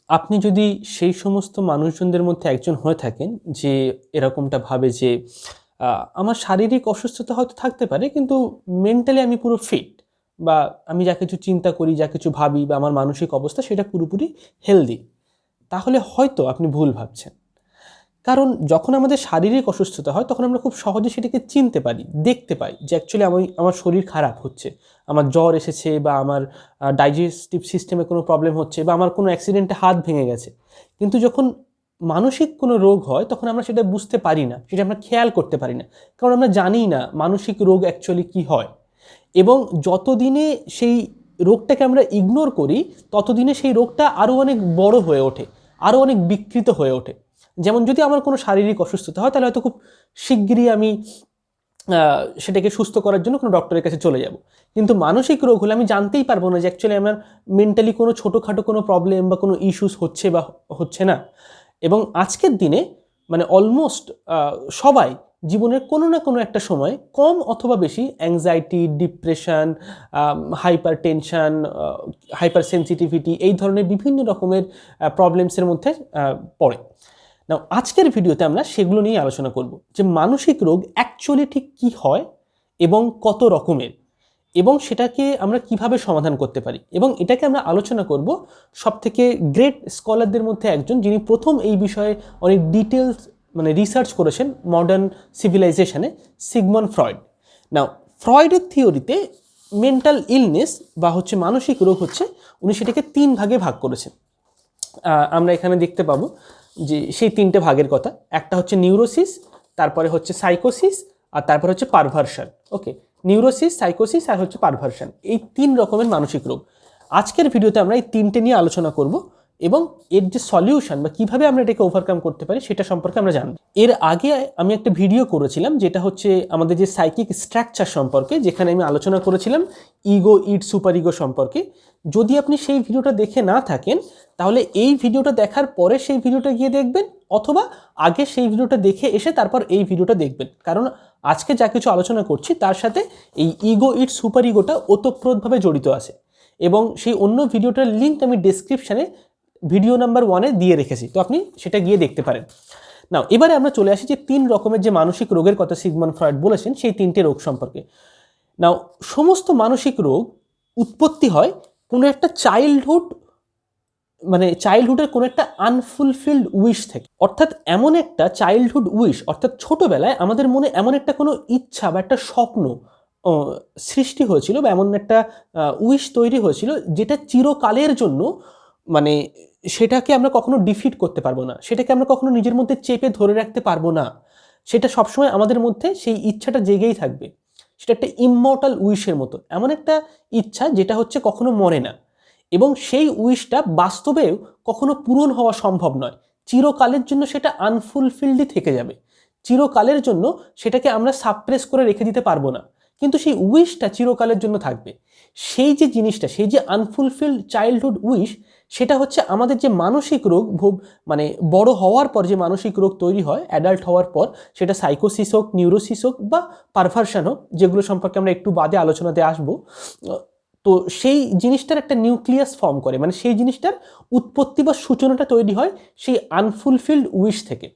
আপনি যদি সেই সমস্ত মানুষজনদের মধ্যে একজন হয়ে থাকেন যে এরকমটা ভাবে যে আমার শারীরিক অসুস্থতা হয়তো থাকতে পারে কিন্তু মেন্টালি আমি পুরো ফিট, বা আমি যা কিছু চিন্তা করি, যা কিছু ভাবি, বা আমার মানসিক অবস্থা সেটা পুরোপুরি হেলদি, তাহলে হয়তো আপনি ভুল ভাবছেন। কারণ যখন আমাদের শারীরিক অসুস্থতা হয় তখন আমরা খুব সহজে সেটাকে চিনতে পারি, দেখতে পাই যে অ্যাকচুয়ালি আমার শরীর খারাপ হচ্ছে, আমার জ্বর এসেছে, বা আমার ডাইজেস্টিভ সিস্টেমে কোনো প্রবলেম হচ্ছে, বা আমার কোনো অ্যাক্সিডেন্টে হাত ভেঙে গেছে। কিন্তু যখন মানসিক কোনো রোগ হয় তখন আমরা সেটা বুঝতে পারি না, সেটা আমরা খেয়াল করতে পারি না, কারণ আমরা জানি না মানসিক রোগ অ্যাকচুয়ালি কী হয়। এবং যতদিনে সেই রোগটাকে আমরা ইগনোর করি ততদিনে সেই রোগটা আরও অনেক বড় হয়ে ওঠে, আরও অনেক বিকৃত হয়ে ওঠে। যেমন যদি আমার কোনো শারীরিক অসুস্থতা হয় তাহলে হয়তো খুব শিগগিরই আমি সেটাকে সুস্থ করার জন্য কোনো ডক্টরের কাছে চলে যাব। কিন্তু মানসিক রোগ হলে আমি জানতেই পারবো না যে অ্যাকচুয়ালি আমার মেন্টালি কোনো ছোটোখাটো কোনো প্রবলেম বা কোনো ইস্যুস হচ্ছে বা হচ্ছে না। এবং আজকের দিনে মানে অলমোস্ট সবাই জীবনের কোনো না কোনো একটা সময় কম অথবা বেশি anxiety, depression, hyper tension, hyper sensitivity, এই ধরনের বিভিন্ন রকমের প্রবলেমসের মধ্যে পড়ে। নাও আজকের ভিডিওতে আমরা সেগুলো নিয়ে আলোচনা করব যে মানসিক রোগ অ্যাকচুয়ালি ঠিক কী হয় এবং কত রকমের, এবং সেটাকে আমরা কিভাবে সমাধান করতে পারি। এবং এটাকে আমরা আলোচনা করব সবথেকে গ্রেট স্কলারদের মধ্যে একজন, যিনি প্রথম এই বিষয়ে অনেক ডিটেলস মানে রিসার্চ করেছেন মডার্ন সিভিলাইজেশনে, সিগমন্ড ফ্রয়েড। নাও ফ্রয়েডের থিওরিতে মেন্টাল ইলনেস বা হচ্ছে মানসিক রোগ হচ্ছে, উনি সেটাকে 3 ভাগে ভাগ করেছেন। আমরা এখানে দেখতে পাবো যে সেই 3টে ভাগের কথা। একটা হচ্ছে নিউরোসিস, তারপরে হচ্ছে সাইকোসিস, আর তারপরে হচ্ছে পারভার্সন। ওকে, নিউরোসিস, সাইকোসিস আর হচ্ছে পারভার্সন, এই 3 রকমের মানসিক রোগ। আজকের ভিডিওতে আমরা এই 3টে নিয়ে আলোচনা করব এবং এর যে সলিউশন বা কিভাবে আমরা এটাকে ওভারকাম করতে পারি সেটা সম্পর্কে আমরা জানব। এর আগে আমি একটা ভিডিও করেছিলাম যেটা হচ্ছে আমাদের যে সাইকিক স্ট্রাকচার সম্পর্কে, যেখানে আমি আলোচনা করেছিলাম ইগো ইট সুপার ইগো সম্পর্কে। যদি আপনি সেই ভিডিওটা দেখে না থাকেন তাহলে এই ভিডিওটা দেখার পরে সেই ভিডিওটা গিয়ে দেখবেন, অথবা আগে সেই ভিডিওটা দেখে এসে তারপর এই ভিডিওটা দেখবেন, কারণ আজকে যা কিছু আলোচনা করছি তার সাথে এই ইগো ইট সুপার ইগোটা ওতপ্রোতভাবে জড়িত আছে। এবং সেই অন্য ভিডিওটার লিঙ্ক আমি ডেসক্রিপশানে ভিডিও নাম্বার 1-এ দিয়ে রেখেছি, তো আপনি সেটা গিয়ে দেখতে পারেন। নাও এবারে আমরা চলে আসি যে 3 রকমের যে মানসিক রোগের কথা সিগমন্ড ফ্রয়েড বলেছেন সেই 3টে রোগ সম্পর্কে। নাও সমস্ত মানসিক রোগ উৎপত্তি হয় কোনো একটা চাইল্ডহুডের কোনো একটা আনফুলফিলড উইশ থেকে। অর্থাৎ এমন একটা চাইল্ডহুড উইশ, অর্থাৎ ছোটোবেলায় আমাদের মনে এমন একটা কোনো ইচ্ছা বা একটা স্বপ্ন সৃষ্টি হয়েছিল, বা এমন একটা উইশ তৈরি হয়েছিল যেটা চিরকালের জন্য মানে সেটাকে আমরা কখনো ডিফিট করতে পারবো না, সেটাকে আমরা কখনো নিজের মধ্যে চেপে ধরে রাখতে পারবো না। সেটা সবসময় আমাদের মধ্যে সেই ইচ্ছাটা জেগেই থাকবে। সেটা একটা ইমমর্টাল উইশের মতো, এমন একটা ইচ্ছা যেটা হচ্ছে কখনো মরে না, এবং সেই উইশটা বাস্তবেও কখনো পূরণ হওয়া সম্ভব নয়। চিরকালের জন্য সেটা আনফুলফিলডই থেকে যাবে, চিরকালের জন্য সেটাকে আমরা সাপ্রেস করে রেখে দিতে পারবো না, কিন্তু সেই উইশটা চিরকালের জন্য থাকবে। সেই যে জিনিসটা, সেই যে আনফুলফিলড চাইল্ডহুড উইশ, সেটা হচ্ছে আমাদের যে মানসিক রোগ মানে বড় হওয়ার পর যে মানসিক রোগ তৈরি হয় অ্যাডাল্ট হওয়ার পর, সেটা সাইকোসিস হোক, নিউরোসিস হোক বা পারভার্সন হোক, যেগুলো সম্পর্কে আমরা একটু বাদে আলোচনাতে আসবো। তো সেই জিনিসটার একটা নিউক্লিয়াস ফর্ম করে, মানে সেই জিনিসটার উৎপত্তি বা সূচনাটা তৈরি হয় সেই আনফুলফিলড উইশ থেকে।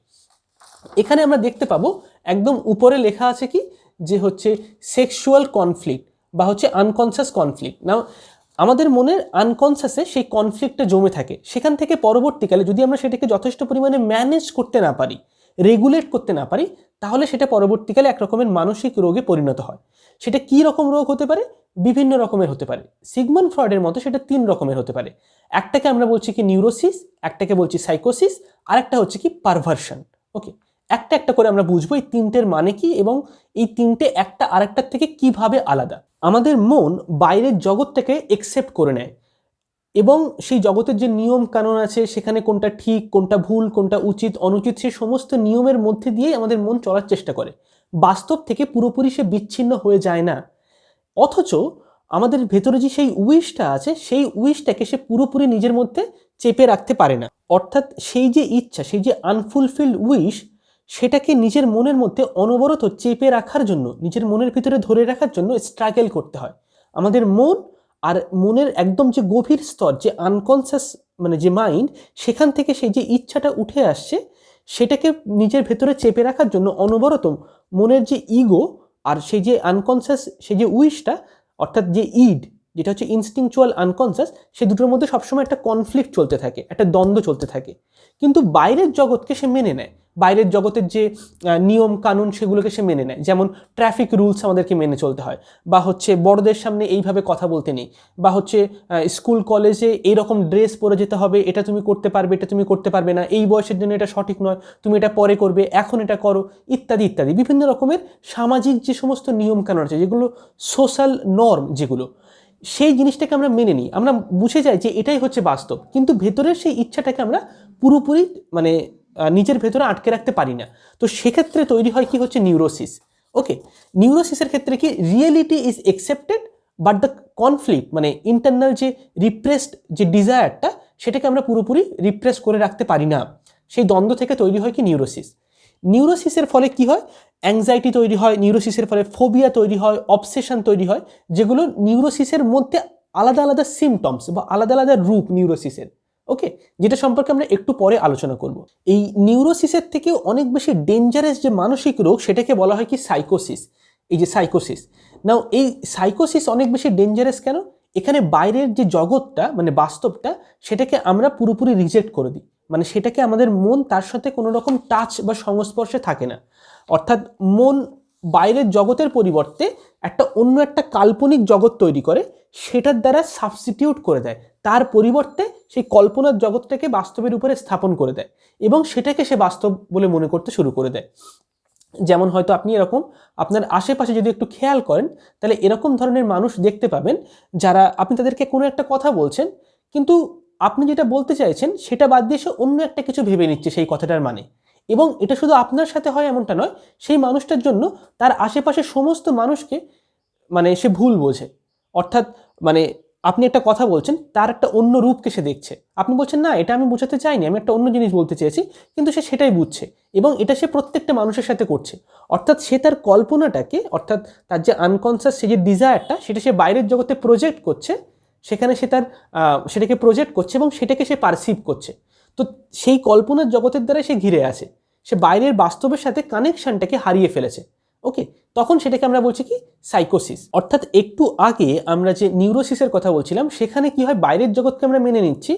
এখানে আমরা দেখতে পাবো একদম উপরে লেখা আছে কি, যে হচ্ছে সেক্সুয়াল কনফ্লিক্ট বা হচ্ছে আনকনসিয়াস কনফ্লিক্ট। না, আমাদের মনের আনকনসিয়াসে সেই কনফ্লিক্টটা জমে থাকে, সেখান থেকে পরবর্তীকালে যদি আমরা সেটাকে যথেষ্ট পরিমাণে ম্যানেজ করতে না পারি, রেগুলেট করতে না পারি, তাহলে সেটা পরবর্তীকালে এক রকমের মানসিক রোগে পরিণত হয়। সেটা কি রকম রোগ হতে পারে? বিভিন্ন রকমের হতে পারে। সিগমন্ড ফ্রয়েডের মতো সেটা 3 রকমের হতে পারে। একটাকে আমরা বলছি কি নিউরোসিস, একটাকে বলছি সাইকোসিস, আর একটা হচ্ছে কি পারভার্সন। ওকে, একটা একটা করে আমরা বুঝবো এই 3টের মানে কি এবং এই 3টে একটা আরেকটার থেকে কিভাবে আলাদা। আমাদের মন বাইরের জগৎটাকে একসেপ্ট করে নেয় এবং সেই জগতের যে নিয়ম কানুন আছে, সেখানে কোনটা ঠিক, কোনটা ভুল, কোনটা উচিত অনুচিত, সেই সমস্ত নিয়মের মধ্যে দিয়েই আমাদের মন চলার চেষ্টা করে। বাস্তব থেকে পুরোপুরি সে বিচ্ছিন্ন হয়ে যায় না। অথচ আমাদের ভেতরে যে সেই উইশটা আছে, সেই উইশটাকে সে পুরোপুরি নিজের মধ্যে চেপে রাখতে পারে না। অর্থাৎ সেই যে ইচ্ছা, সেই যে আনফুলফিলড উইশ, সেটাকে নিজের মনের মধ্যে অনবরত চেপে রাখার জন্য, নিজের মনের ভিতরে ধরে রাখার জন্য স্ট্রাগল করতে হয়। আমাদের মন আর মনের একদম যে গভীর স্তর, যে আনকনসিয়াস মানে যে মাইন্ড, সেখান থেকে সেই যে ইচ্ছাটা উঠে আসছে সেটাকে নিজের ভেতরে চেপে রাখার জন্য অনবরত মনের যে ইগো আর সেই যে আনকনসিয়াস সেই যে উইশটা, অর্থাৎ যে ইড যেটা হচ্ছে ইনস্টিংচুয়াল আনকনসিয়াস, সে দুটোর মধ্যে সবসময় একটা কনফ্লিক্ট চলতে থাকে, একটা দ্বন্দ্ব চলতে থাকে। কিন্তু বাইরের জগৎকে সে মেনে নেয়, বাইরের জগতের যে নিয়ম কানুন সেগুলোকে সে মেনে নেয়। যেমন ট্রাফিক রুলস আমাদেরকে মেনে চলতে হয়, বা হচ্ছে বড়দের সামনে এইভাবে কথা বলতে নেই, বা হচ্ছে স্কুল কলেজে এইরকম ড্রেস পরে যেতে হবে, এটা তুমি করতে পারবে, এটা তুমি করতে পারবে না, এই বয়সের জন্য এটা সঠিক নয়, তুমি এটা পরে করবে, এখন এটা করো, ইত্যাদি ইত্যাদি। বিভিন্ন রকমের সামাজিক যে সমস্ত নিয়ম কানুন আছে, যেগুলো সোশ্যাল নর্ম, যেগুলো সেই জিনিসটাকে আমরা মেনে নিই, আমরা বুঝে যাই যে এটাই হচ্ছে বাস্তব, কিন্তু ভেতরের সেই ইচ্ছাটাকে আমরা পুরোপুরি মানে নিজের ভেতরে আটকে রাখতে পারি না। তো সেক্ষেত্রে তৈরি হয় কি হচ্ছে নিউরোসিস। ওকে, নিউরোসিসের ক্ষেত্রে কি reality is accepted but the conflict মানে ইন্টারনাল যে রিপ্রেসড যে ডিজায়ারটা, সেটাকে আমরা পুরোপুরি রিপ্রেস করে রাখতে পারি না। সেই দ্বন্দ্ব থেকে তৈরি হয় কি নিউরোসিস। নিউরোসিসের ফলে কি হয়, অ্যাংজাইটি তৈরি হয়, নিউরোসিসের ফলে ফোবিয়া তৈরি হয়, অবসেশন তৈরি হয়, যেগুলো নিউরোসিসের মধ্যে আলাদা আলাদা সিমটমস বা আলাদা আলাদা রূপ নিউরোসিসের। ওকে, যেটা সম্পর্কে আমরা একটু পরে আলোচনা করব। এই নিউরোসিসের থেকেও অনেক বেশি ডেঞ্জারাস যে মানসিক রোগ, সেটাকে বলা হয় কি সাইকোসিস। এই যে সাইকোসিস, নাও এই সাইকোসিস অনেক বেশি ডেঞ্জারাস কেন? এখানে বাইরের যে জগৎটা মানে বাস্তবটা, সেটাকে আমরা পুরোপুরি রিজেক্ট করে দিই, মানে সেটাকে আমাদের মন তার সাথে কোনো রকম টাচ বা সংস্পর্শে থাকে না। অর্থাৎ মন বাইরের জগতের পরিবর্তে অন্য একটা কাল্পনিক জগৎ তৈরি করে, সেটার দ্বারা সাবস্টিটিউট করে দেয়, তার পরিবর্তে সেই কল্পনার জগৎটাকে বাস্তবের উপরে স্থাপন করে দেয় এবং সেটাকে সে বাস্তব বলে মনে করতে শুরু করে দেয়। যেমন হয়তো আপনি এরকম আপনার আশেপাশে যদি একটু খেয়াল করেন, তাহলে এরকম ধরনের মানুষ দেখতে পাবেন, যারা আপনি তাদেরকে কোনো একটা কথা বলছেন, কিন্তু আপনি যেটা বলতে চাইছেন সেটা বাদ দিয়ে সে অন্য একটা কিছু ভেবে নিচ্ছে সেই কথাটার মানে। এবং এটা শুধু আপনার সাথে হয় এমনটা নয়, সেই মানুষটার জন্য তার আশেপাশের সমস্ত মানুষকে মানে সে ভুল বোঝে। অর্থাৎ মানে আপনি একটা কথা বলছেন, তার একটা অন্য রূপকে সে দেখছে, আপনি বলছেন না এটা আমি বোঝাতে চাইনি, আমি একটা অন্য জিনিস বলতে চেয়েছি, কিন্তু সে সেটাই বুঝছে এবং এটা সে প্রত্যেকটা মানুষের সাথে করছে। অর্থাৎ সে তার কল্পনাটাকে, অর্থাৎ তার যে আনকনসিয়াস সে যে ডিজায়ারটা, সেটা সে বাইরের জগতে প্রজেক্ট করছে, সেখানে সে তার সেটাকে প্রজেক্ট করছে এবং সেটাকে সে পারসিভ করছে। তো সেই কল্পনার জগতের দ্বারা সে ঘিরে আছে, সে বাইরের বাস্তবের সাথে কানেকশনটাকে হারিয়ে ফেলেছে। ওকে, তখন সেটাকে আমরা বলছি কি সাইকোসিস। অর্থাৎ একটু আগে আমরা যে নিউরোসিসের কথা বলছিলাম, সেখানে কি হয়, বাইরের জগৎকে আমরা মেনে নিচ্ছি,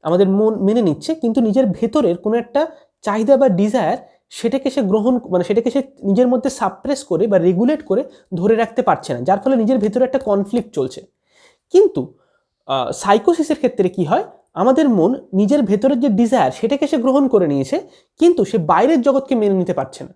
আমাদের মন মেনে নিচ্ছে, কিন্তু নিজের ভেতরের কোনো একটা চাহিদা বা ডিজায়ার, সেটাকে সে গ্রহণ মানে সেটাকে সে নিজের মধ্যে সাপ্রেস করে বা রেগুলেট করে ধরে রাখতে পারছে না, যার ফলে নিজের ভেতরে একটা কনফ্লিক্ট চলছে। কিন্তু সাইকোসিসের ক্ষেত্রে কি হয়, আমাদের মন নিজের ভেতরের যে ডিজায়ার সেটাকে সে গ্রহণ করে নিয়েছে, কিন্তু সে বাইরের জগৎকে মেনে নিতে পারছে না,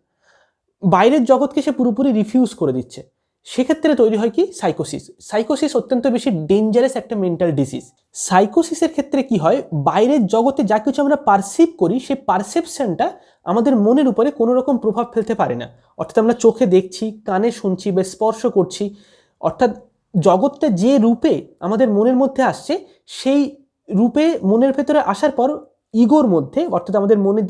বাইরের জগৎকে সে পুরোপুরি রিফিউজ করে দিচ্ছে। সেক্ষেত্রে তৈরি হয় কি সাইকোসিস। সাইকোসিস অত্যন্ত বেশি ডেঞ্জারাস একটা মেন্টাল ডিজিজ। সাইকোসিসের ক্ষেত্রে কি হয়, বাইরের জগতে যা কিছু আমরা পারসিভ করি, সেই পারসেপশনটা আমাদের মনের উপরে কোনো রকম প্রভাব ফেলতে পারে না। অর্থাৎ আমরা চোখে দেখছি, কানে শুনছি বা স্পর্শ করছি, অর্থাৎ জগৎটা যে রূপে আমাদের মনের মধ্যে আসছে, সেই রূপে মনের ভেতরে আসার পর ইগোর মধ্যে, অর্থাৎ আমাদের মনের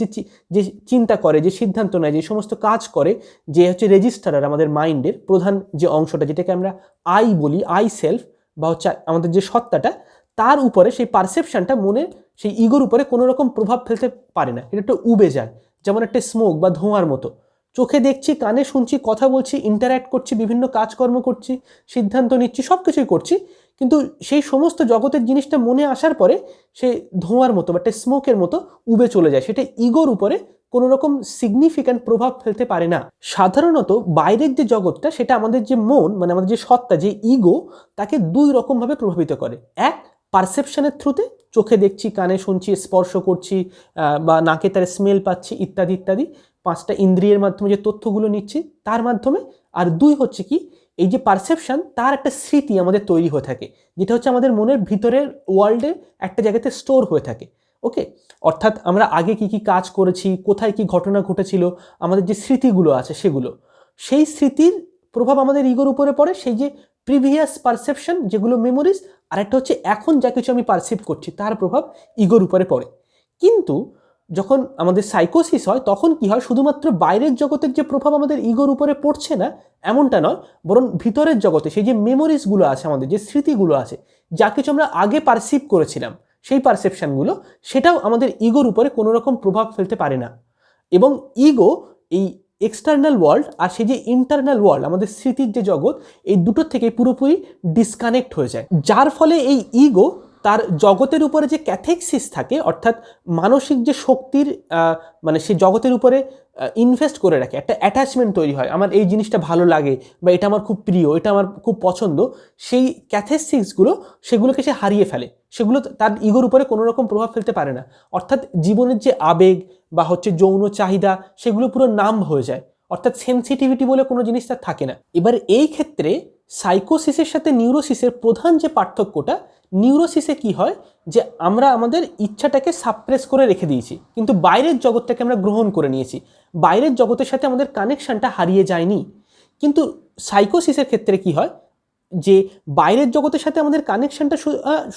যে চিন্তা করে, যে সিদ্ধান্ত নেয়, যে সমস্ত কাজ করে, যে হচ্ছে রেজিস্টারার আমাদের মাইন্ডের প্রধান যে অংশটা, যেটাকে আমরা আই বলি, আই সেলফ, বা হচ্ছে আমাদের যে সত্তাটা, তার উপরে সেই পারসেপশনটা মনের সেই ইগোর উপরে কোনো রকম প্রভাব ফেলতে পারে না, এটা একটা উবে যায়, যেমন একটা স্মোক বা ধোঁয়ার মতো। চোখে দেখছি, কানে শুনছি, কথা বলছি, ইন্টারঅ্যাক্ট করছি, বিভিন্ন কাজকর্ম করছি, সিদ্ধান্ত নিচ্ছি, সব কিছুই করছি, কিন্তু সেই সমস্ত জগতের জিনিসটা মনে আসার পরে সে ধোঁয়ার মতো বা একটা স্মোকের মতো উবে চলে যায়, সেটা ইগোর উপরে কোনো রকম সিগনিফিক্যান্ট প্রভাব ফেলতে পারে না। সাধারণত বাইরের যে জগৎটা, সেটা আমাদের যে মন মানে আমাদের যে সত্তা, যে ইগো, তাকে দুই রকমভাবে প্রভাবিত করে। এক, পারসেপশনের থ্রুতে, চোখে দেখছি, কানে শুনছি, স্পর্শ করছি, বা নাকে তার স্মেল পাচ্ছি, ইত্যাদি ইত্যাদি, পাঁচটা ইন্দ্রিয়ের মাধ্যমে যে তথ্যগুলো নিচ্ছি তার মাধ্যমে। আর দুই হচ্ছে কি, এই যে পারসেপশন, তার একটা স্মৃতি আমাদের তৈরি হয়ে থাকে, যেটা হচ্ছে আমাদের মনের ভিতরের ওয়ার্ল্ডে একটা জায়গাতে স্টোর হয়ে থাকে। ওকে, অর্থাৎ আমরা আগে কি কি কাজ করেছি, কোথায় কি ঘটনা ঘটেছিল, আমাদের যে স্মৃতিগুলো আছে সেগুলো, সেই স্মৃতির প্রভাব আমাদের ইগোর উপরে পড়ে, সেই যে প্রিভিয়াস পারসেপশন যেগুলো মেমোরিজ, আর একটা হচ্ছে এখন যা কিছু আমি পারসিভ করছি তার প্রভাব ইগোর উপরে পড়ে। কিন্তু যখন আমাদের সাইকোসিস হয় তখন কি হয়, শুধুমাত্র বাইরের জগতের যে প্রভাব আমাদের ইগোর উপরে পড়ছে না এমনটা নয়, বরং ভিতরের জগতে সেই যে মেমোরিজগুলো আছে, আমাদের যে স্মৃতিগুলো আছে, যা কিছু আমরা আগে পারসিভ করেছিলাম, সেই পারসেপশনগুলো সেটাও আমাদের ইগোর উপরে কোনো রকম প্রভাব ফেলতে পারে না। এবং ইগো এই এক্সটার্নাল ওয়ার্ল্ড আর সেই যে ইন্টারনাল ওয়ার্ল্ড, আমাদের স্মৃতির যে জগৎ, এই দুটোর থেকে পুরোপুরি ডিসকানেক্ট হয়ে যায়, যার ফলে এই ইগো তার জগতের উপরে যে ক্যাথেক্সিস থাকে, অর্থাৎ মানসিক যে শক্তির মানে সেই জগতের উপরে ইনভেস্ট করে রাখে, একটা অ্যাটাচমেন্ট তৈরি হয়, আমার এই জিনিসটা ভালো লাগে বা এটা আমার খুব প্রিয়, এটা আমার খুব পছন্দ, সেই ক্যাথেক্সিসগুলো সেগুলোকে সে হারিয়ে ফেলে, সেগুলো তার ইগোর উপরে কোনো রকম প্রভাব ফেলতে পারে না। অর্থাৎ জীবনের যে আবেগ বা হচ্ছে যৌন চাহিদা, সেগুলো পুরো নাম হয়ে যায়, অর্থাৎ সেন্সিটিভিটি বলে কোনো জিনিস তার থাকে না। এবার এই ক্ষেত্রে সাইকোসিসের সাথে নিউরোসিসের প্রধান যে পার্থক্যটা, নিউরোসিসে কি হয় যে আমরা আমাদের ইচ্ছাটাকে সাপ্রেস করে রেখে দিয়েছি, কিন্তু বাইরের জগৎটাকে আমরা গ্রহণ করে নিয়েছি, বাইরের জগতের সাথে আমাদের কানেকশনটা হারিয়ে যায়নি। কিন্তু সাইকোসিসের ক্ষেত্রে কি হয় যে বাইরের জগতের সাথে আমাদের কানেকশনটা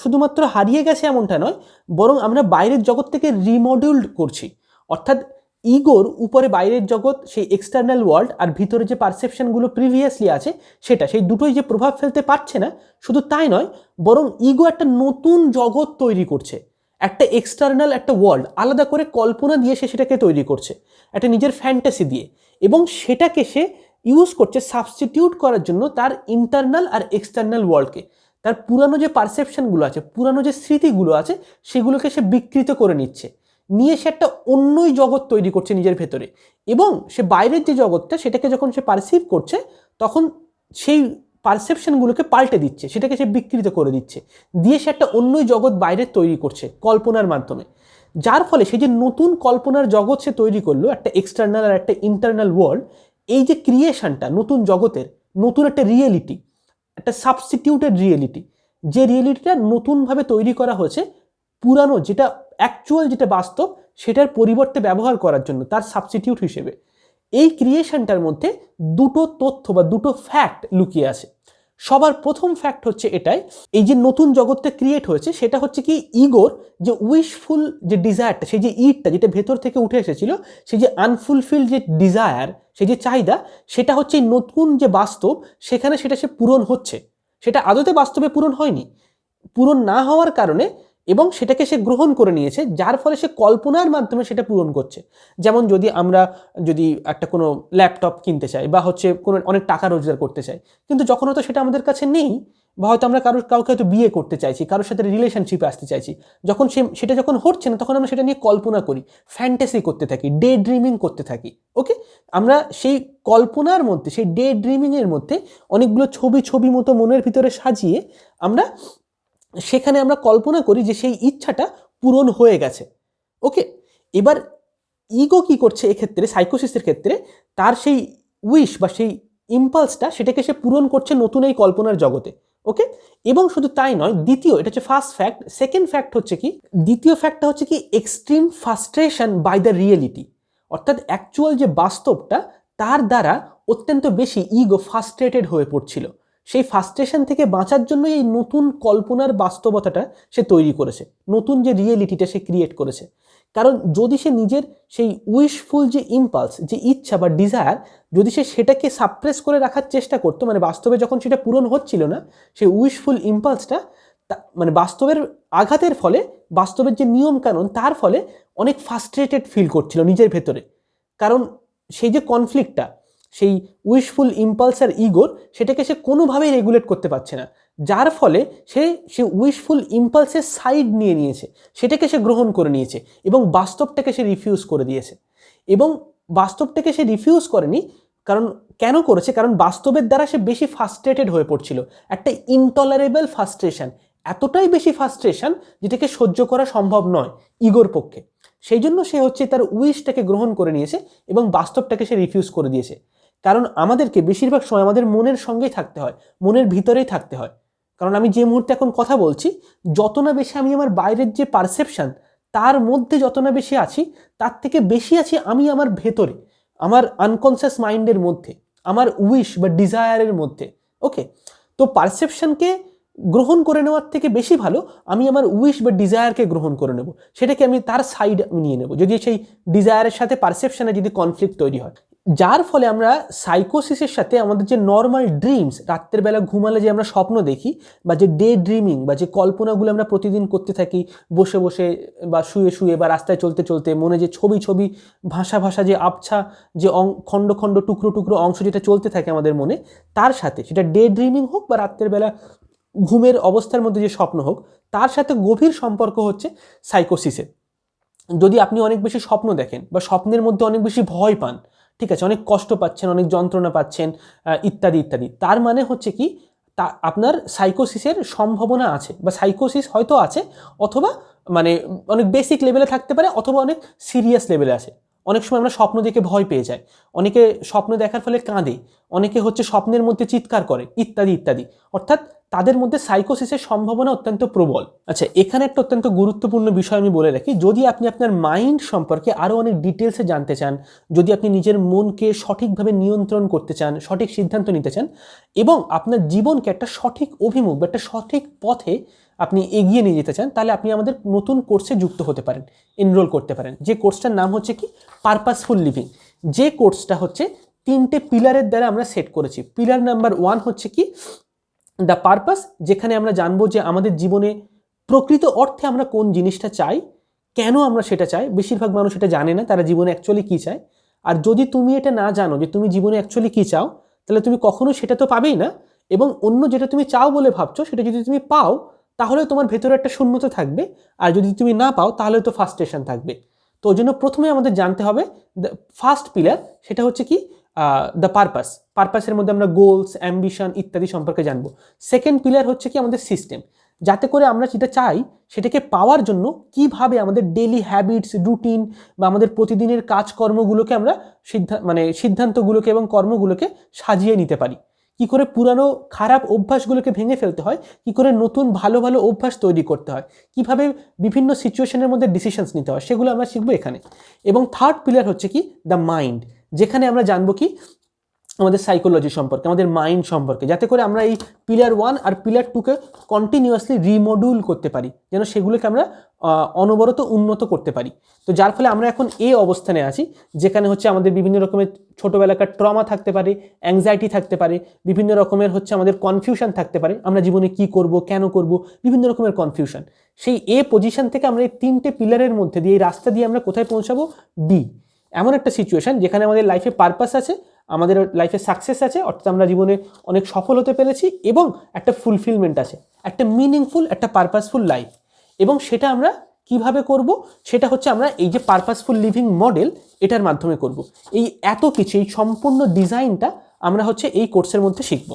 শুধুমাত্র হারিয়ে গেছে এমনটা নয়, বরং আমরা বাইরের জগৎ থেকে রিমডিউলড করছি। অর্থাৎ ইগোর উপরে বাইরের জগৎ, সেই এক্সটার্নাল ওয়ার্ল্ড, আর ভিতরে যে পারসেপশনগুলো প্রিভিয়াসলি আছে সেটা, সেই দুটোই যে প্রভাব ফেলতে পারছে না, শুধু তাই নয়, বরং ইগো একটা নতুন জগৎ তৈরি করছে, একটা এক্সটার্নাল একটা ওয়ার্ল্ড আলাদা করে কল্পনা দিয়ে সে সেটাকে তৈরি করছে, একটা নিজের ফ্যান্টাসি দিয়ে, এবং সেটাকে সে ইউজ করছে সাবস্টিটিউট করার জন্য তার ইন্টারনাল আর এক্সটার্নাল ওয়ার্ল্ডকে। তার পুরানো যে পারসেপশনগুলো আছে, পুরানো যে স্মৃতিগুলো আছে, সেগুলোকে সে বিকৃত করে নিচ্ছে, নিয়ে সে একটা অন্যই জগৎ তৈরি করছে নিজের ভেতরে, এবং সে বাইরের যে জগৎটা সেটাকে যখন সে পারসিভ করছে, তখন সেই পারসেপশনগুলোকে পাল্টে দিচ্ছে, সেটাকে সে বিকৃত করে দিচ্ছে, দিয়ে সে একটা অন্যই জগৎ বাইরে তৈরি করছে কল্পনার মাধ্যমে। যার ফলে সে যে নতুন কল্পনার জগৎ সে তৈরি করলো, একটা এক্সটার্নাল আর একটা ইন্টারনাল ওয়ার্ল্ড, এই যে ক্রিয়েশনটা নতুন জগতের, নতুন একটা রিয়েলিটি, একটা সাবস্টিটিউটেড রিয়েলিটি, যে রিয়েলিটিটা নতুনভাবে তৈরি করা হয়েছে পুরানো যেটা অ্যাকচুয়াল যেটা বাস্তব সেটার পরিবর্তে ব্যবহার করার জন্য, তার সাবস্টিটিউট হিসেবে, এই ক্রিয়েশনটার মধ্যে দুটো তথ্য বা দুটো ফ্যাক্ট লুকিয়ে আছে। সবার প্রথম ফ্যাক্ট হচ্ছে এটাই, এই যে নতুন জগৎটা ক্রিয়েট হয়েছে সেটা হচ্ছে কি ইগোর যে উইশফুল যে ডিজায়ারটা, সেই যে ইটটা যেটা ভেতর থেকে উঠে এসেছিল, সেই যে আনফুলফিল যে ডিজায়ার, সেই যে চাহিদা, সেটা হচ্ছে এই নতুন যে বাস্তব সেখানে সেটা সে পূরণ হচ্ছে, সেটা আদতে বাস্তবে পূরণ হয়নি, পূরণ না হওয়ার কারণে, এবং সেটাকে সে গ্রহণ করে নিয়েছে, যার ফলে সে কল্পনার মাধ্যমে সেটা পূরণ করছে। যেমন যদি একটা কোনো ল্যাপটপ কিনতে চাই বা হচ্ছে কোনো অনেক টাকা রোজগার করতে চাই, কিন্তু যখন হয়তো সেটা আমাদের কাছে নেই, বা হয়তো আমরা কাউকে হয়তো বিয়ে করতে চাইছি, কারোর সাথে রিলেশনশিপে আসতে চাইছি, যখন সেটা যখন হচ্ছে না, তখন আমরা সেটা নিয়ে কল্পনা করি, ফ্যান্টাসি করতে থাকি, ডে ড্রিমিং করতে থাকি। ওকে, আমরা সেই কল্পনার মধ্যে, সেই ডে ড্রিমিংয়ের মধ্যে অনেকগুলো ছবি মতো মনের ভিতরে সাজিয়ে আমরা সেখানে আমরা কল্পনা করি যে সেই ইচ্ছাটা পূরণ হয়ে গেছে। ওকে, এবার ইগো কি করছে এক্ষেত্রে, সাইকোসিসের ক্ষেত্রে, তার সেই উইশ বা সেই ইম্পালসটা সেটাকে সে পূরণ করছে নতুন এই কল্পনার জগতে। ওকে, এবং শুধু তাই নয়, এটা হচ্ছে ফার্স্ট ফ্যাক্ট। সেকেন্ড ফ্যাক্ট হচ্ছে কি, দ্বিতীয় ফ্যাক্টটা হচ্ছে কি extreme frustration by the reality, অর্থাৎ অ্যাকচুয়াল যে বাস্তবটা তার দ্বারা অত্যন্ত বেশি ইগো ফ্রাস্ট্রেটেড হয়ে পড়ছিল, সেই ফ্রাস্ট্রেশন থেকে বাঁচার জন্য এই নতুন কল্পনার বাস্তবতাটা সে তৈরি করেছে, নতুন যে রিয়েলিটিটা সে ক্রিয়েট করেছে। কারণ যদি সে নিজের সেই উইশফুল যে ইম্পালস, যে ইচ্ছা বা ডিজায়ার, যদি সে সেটাকে সাপ্রেস করে রাখার চেষ্টা করতো, মানে বাস্তবে যখন সেটা পূরণ হচ্ছিল না, সেই উইশফুল ইম্পালসটা মানে বাস্তবের আঘাতের ফলে, বাস্তবের যে নিয়ম কানুন তার ফলে অনেক ফ্রাস্ট্রেটেড ফিল করছিল নিজের ভেতরে। কারণ সেই যে কনফ্লিক্টটা, সেই উইশফুল ইম্পালস আর ইগোর, সেটাকে সে কোনোভাবেই রেগুলেট করতে পারছে না, যার ফলে সে উইশফুল ইম্পালসের সাইড নিয়ে নিয়েছে, সেটাকে সে গ্রহণ করে নিয়েছে, এবং বাস্তবটাকে সে রিফিউজ করে দিয়েছে। এবং বাস্তবটাকে সে রিফিউজ করেনি, কারণ কেন করেছে, কারণ বাস্তবের দ্বারা সে বেশি ফ্রাস্ট্রেটেড হয়ে পড়ছিল, একটা ইনটলারেবল ফ্রাস্ট্রেশন, এতটাই বেশি ফ্রাস্ট্রেশন যেটাকে সহ্য করা সম্ভব নয় ইগোর পক্ষে। সেই জন্য সে হচ্ছে তার উইশটাকে গ্রহণ করে নিয়েছে এবং বাস্তবটাকে সে রিফিউজ করে দিয়েছে। কারণ আমাদেরকে বেশিরভাগ সময় আমাদের মনের সঙ্গেই থাকতে হয়, মনের ভিতরেই থাকতে হয়। কারণ আমি যে মুহূর্তে এখন কথা বলছি, যত না বেশি আমি আমার বাইরের যে পারসেপশন তার মধ্যে যত না বেশি আছি, তার থেকে বেশি আছি আমি আমার ভেতরে, আমার আনকনসিয়াস মাইন্ডের মধ্যে, আমার উইশ বা ডিজায়ারের মধ্যে। ওকে, তো পারসেপশনকে গ্রহণ করে নেওয়ার থেকে বেশি ভালো আমি আমার উইশ বা ডিজায়ারকে গ্রহণ করে নেব, সেটাকে আমি তার সাইড নিয়ে নেব, যদি সেই ডিজায়ারের সাথে পারসেপশনে যদি কনফ্লিক্ট তৈরি হয়, যার ফলে আমরা সাইকোসিসের সাথে আমাদের যে নর্মাল ড্রিমস, রাত্রের বেলা ঘুমালে যে আমরা স্বপ্ন দেখি বা যে ডে ড্রিমিং বা যে কল্পনাগুলো আমরা প্রতিদিন করতে থাকি বসে বসে বা শুয়ে শুয়ে বা রাস্তায় চলতে চলতে, মনে যে ছবি ছবি ভাষা ভাষা যে আবছা যে খণ্ড খণ্ড টুকরো টুকরো অংশ যেটা চলতে থাকে আমাদের মনে, তার সাথে সেটা ডে ড্রিমিং হোক বা রাত্রের বেলা ঘুমের অবস্থার মধ্যে যে স্বপ্ন হোক, তার সাথে গভীর সম্পর্ক হচ্ছে সাইকোসিসের। যদি আপনি অনেক বেশি স্বপ্ন দেখেন বা স্বপ্নের মধ্যে অনেক বেশি ভয় পান, ঠিক আছে, অনেক কষ্ট পাচ্ছেন, অনেক যন্ত্রণা পাচ্ছেন, ইত্যাদি ইত্যাদি, তার মানে হচ্ছে কি তা আপনার সাইকোসিসের সম্ভাবনা আছে বা সাইকোসিস হয়তো আছে, অথবা মানে অনেক বেসিক লেভেলে থাকতে পারে, অথবা অনেক সিরিয়াস লেভেলে আছে। অনেক সময় আমরা স্বপ্ন দেখে ভয় পেয়ে যাই, অনেকে স্বপ্ন দেখার ফলে কাঁদে, অনেকে হচ্ছে স্বপ্নের মধ্যে চিৎকার করে, ইত্যাদি ইত্যাদি, অর্থাৎ তাদের মধ্যে সাইকোসিসের সম্ভাবনা অত্যন্ত প্রবল। আচ্ছা, এখানে একটা অত্যন্ত গুরুত্বপূর্ণ বিষয় আমি বলে রাখি, যদি আপনি আপনার মাইন্ড সম্পর্কে আরও অনেক ডিটেলসে জানতে চান, যদি আপনি নিজের মনকে সঠিকভাবে নিয়ন্ত্রণ করতে চান, সঠিক সিদ্ধান্ত নিতে চান, এবং আপনার জীবনকে একটা সঠিক অভিমুখ বা একটা সঠিক পথে আপনি এগিয়ে নিয়ে যেতে চান, তাহলে আপনি আমাদের নতুন কোর্সে যুক্ত হতে পারেন, এনরোল করতে পারেন, যে কোর্সটার নাম হচ্ছে কি পারপাসফুল লিভিং। যে কোর্সটা হচ্ছে 3টে পিলারের দ্বারা আমরা সেট করেছি। পিলার নাম্বার 1 হচ্ছে কি দ্য পারপাস, যেখানে আমরা জানবো যে আমাদের জীবনে প্রকৃত অর্থে আমরা কোন জিনিসটা চাই, কেন আমরা সেটা চাই। বেশিরভাগ মানুষ এটা জানে না তারা জীবনে অ্যাকচুয়ালি কী চায়। আর যদি তুমি এটা না জানো যে তুমি জীবনে অ্যাকচুয়ালি কী চাও, তাহলে তুমি কখনো সেটা তো পাবেই না, এবং অন্য যেটা তুমি চাও বলে ভাবছো সেটা যদি তুমি পাও তাহলে তোমার ভেতরে একটা শূন্যতা থাকবে, আর যদি তুমি না পাও তাহলে তো ফ্রাস্ট্রেশন থাকবে। তো ওই জন্য প্রথমে আমাদের জানতে হবে দ্য ফার্স্ট পিলার, সেটা হচ্ছে কি দ্য পারপাস। পারপাসের মধ্যে আমরা গোলস, অ্যাম্বিশন ইত্যাদি সম্পর্কে জানবো। সেকেন্ড পিলার হচ্ছে কি আমাদের সিস্টেম, যাতে করে আমরা যেটা চাই সেটাকে পাওয়ার জন্য কিভাবে আমাদের ডেইলি হ্যাবিটস, রুটিন বা আমাদের প্রতিদিনের কাজকর্মগুলোকে আমরা সিদ্ধান্তগুলোকে এবং কর্মগুলোকে সাজিয়ে নিতে পারি, কি করে পুরানো খারাপ অভ্যাসগুলোকে ভেঙে ফেলতে হয়, কি করে নতুন ভালো ভালো অভ্যাস তৈরি করতে হয়, কিভাবে বিভিন্ন সিচুয়েশনের মধ্যে ডিসিশনস নিতে হয়, সেগুলো আমরা শিখবো এখানে। এবং থার্ড পিলার হচ্ছে কি দ্য মাইন্ড, যেখানে আমরা জানবো কি আমাদের সাইকোলজি সম্পর্কে, আমাদের মাইন্ড সম্পর্কে, যাতে করে আমরা এই পিলার 1 আর পিলার 2কে কন্টিনিউয়াসলি রিমডিউল করতে পারি, যেন সেগুলোকে আমরা অনবরত উন্নত করতে পারি। তো যার ফলে আমরা এখন এই অবস্থানে আছি, যেখানে হচ্ছে আমাদের বিভিন্ন রকমের ছোটোবেলাকার ট্রমা থাকতে পারে, অ্যাংজাইটি থাকতে পারে, বিভিন্ন রকমের হচ্ছে আমাদের কনফিউশন থাকতে পারে, আমরা জীবনে কি করব, কেন করব, বিভিন্ন রকমের কনফিউশন। সেই এ পজিশন থেকে আমরা এই 3টে পিলারের মধ্যে দিয়ে, এই রাস্তা দিয়ে আমরা কোথায় পৌঁছাবো, বি, এমন একটা সিচুয়েশন যেখানে আমাদের লাইফে পারপাস আছে, আমাদের লাইফে সাকসেস আছে, অর্থাৎ আমরা জীবনে অনেক সফল হতে পেরেছি, এবং একটা ফুলফিলমেন্ট আছে, একটা মিনিংফুল, একটা পারপাসফুল লাইফ। এবং সেটা আমরা কিভাবে করব, সেটা হচ্ছে আমরা এই যে পারপাসফুল লিভিং মডেল, এটার মাধ্যমে করব। এই এত কিছু, এই সম্পূর্ণ ডিজাইনটা আমরা হচ্ছে এই কোর্সের মধ্যে শিখব।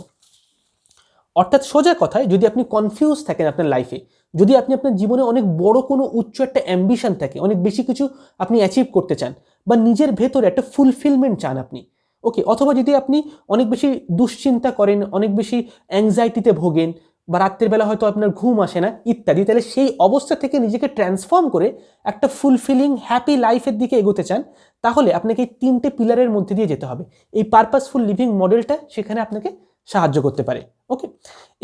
অর্থাৎ সোজা কথায়, যদি আপনি কনফিউজ থাকেন আপনার লাইফে, যদি আপনি আপনার জীবনে অনেক বড় কোনো উচ্চ একটা অ্যাম্বিশন থাকে, অনেক বেশি কিছু আপনি অ্যাচিভ করতে চান, বা নিজের ভেতরে একটা ফুলফিলমেন্ট চান আপনি, ওকে, অথবা যদি আপনি অনেক বেশি দুশ্চিন্তা করেন, অনেক বেশি অ্যাংজাইটিতে ভোগেন, বা রাত্রের বেলা হয়তো আপনার ঘুম আসে না ইত্যাদি, তাহলে সেই অবস্থা থেকে নিজেকে ট্রান্সফর্ম করে একটা ফুলফিলিং হ্যাপি লাইফের দিকে এগোতে চান, তাহলে আপনাকে এই 3টে পিলারের মধ্যে দিয়ে যেতে হবে। এই পারপাসফুল লিভিং মডেলটা সেখানে আপনাকে সাহায্য করতে পারে, ওকে।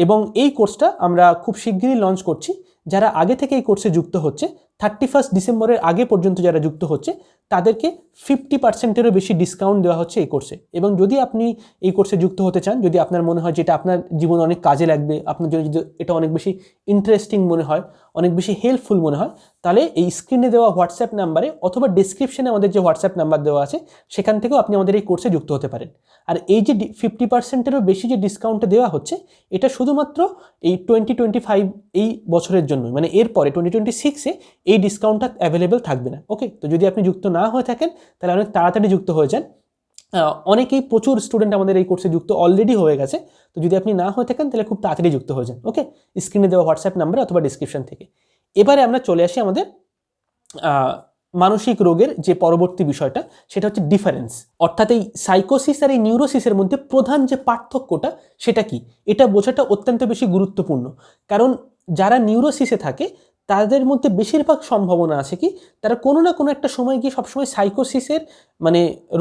এবং এই কোর্সটা আমরা খুব শিগগিরই লঞ্চ করছি। যারা আগে থেকে এই কোর্সে যুক্ত হচ্ছে, 31 ডিসেম্বরের আগে পর্যন্ত যারা যুক্ত হচ্ছে, তাদেরকে 50%-এরও বেশি ডিসকাউন্ট দেওয়া হচ্ছে এই কোর্সে। এবং যদি আপনি এই কোর্সে যুক্ত হতে চান, যদি আপনার মনে হয় যেটা আপনার জীবনে অনেক কাজে লাগবে, আপনার জন্য যদি এটা অনেক বেশি ইন্টারেস্টিং মনে হয়, অনেক বেশি হেল্পফুল মনে হয়, তাহলে এই স্ক্রিনে দেওয়া হোয়াটসঅ্যাপ নাম্বারে অথবা ডিসক্রিপশনে আমাদের যে হোয়াটসঅ্যাপ নাম্বার দেওয়া আছে, সেখান থেকেও আপনি আমাদের এই কোর্সে যুক্ত হতে পারেন। আর এই যে 50%-এরও বেশি যে ডিসকাউন্টটা দেওয়া হচ্ছে, এটা শুধুমাত্র এই 2025 এই বছরের জন্য, মানে এরপরে 2026-এ এই ডিসকাউন্টটা অ্যাভেলেবেল থাকবে না, ওকে। তো যদি আপনি যুক্ত না হয়ে থাকেন, তাহলে অনেক তাড়াতাড়ি যুক্ত হয়ে যান। অনেকেই, প্রচুর স্টুডেন্ট আমাদের এই কোর্সে যুক্ত অলরেডি হয়ে গেছে। তো যদি আপনি না হয়ে থাকেন, তাহলে খুব তাড়াতাড়ি যুক্ত হয়ে যান, ওকে, স্ক্রিনে দেওয়া হোয়াটসঅ্যাপ নাম্বার অথবা ডিসক্রিপশন থেকে। এবারে আমরা চলে আসি আমাদের মানসিক রোগের যে পরবর্তী বিষয়টা, সেটা হচ্ছে ডিফারেন্স। অর্থাৎ এই সাইকোসিস আর এই নিউরোসিসের মধ্যে প্রধান যে পার্থক্যটা, সেটা কি, এটা বোঝাটা অত্যন্ত বেশি গুরুত্বপূর্ণ। কারণ যারা নিউরোসিসে থাকে, তাদের মধ্যে বেশিরভাগ সম্ভাবনা আছে কি, তারা কোনো না কোনো একটা সময় গিয়ে সবসময় সাইকোসিসের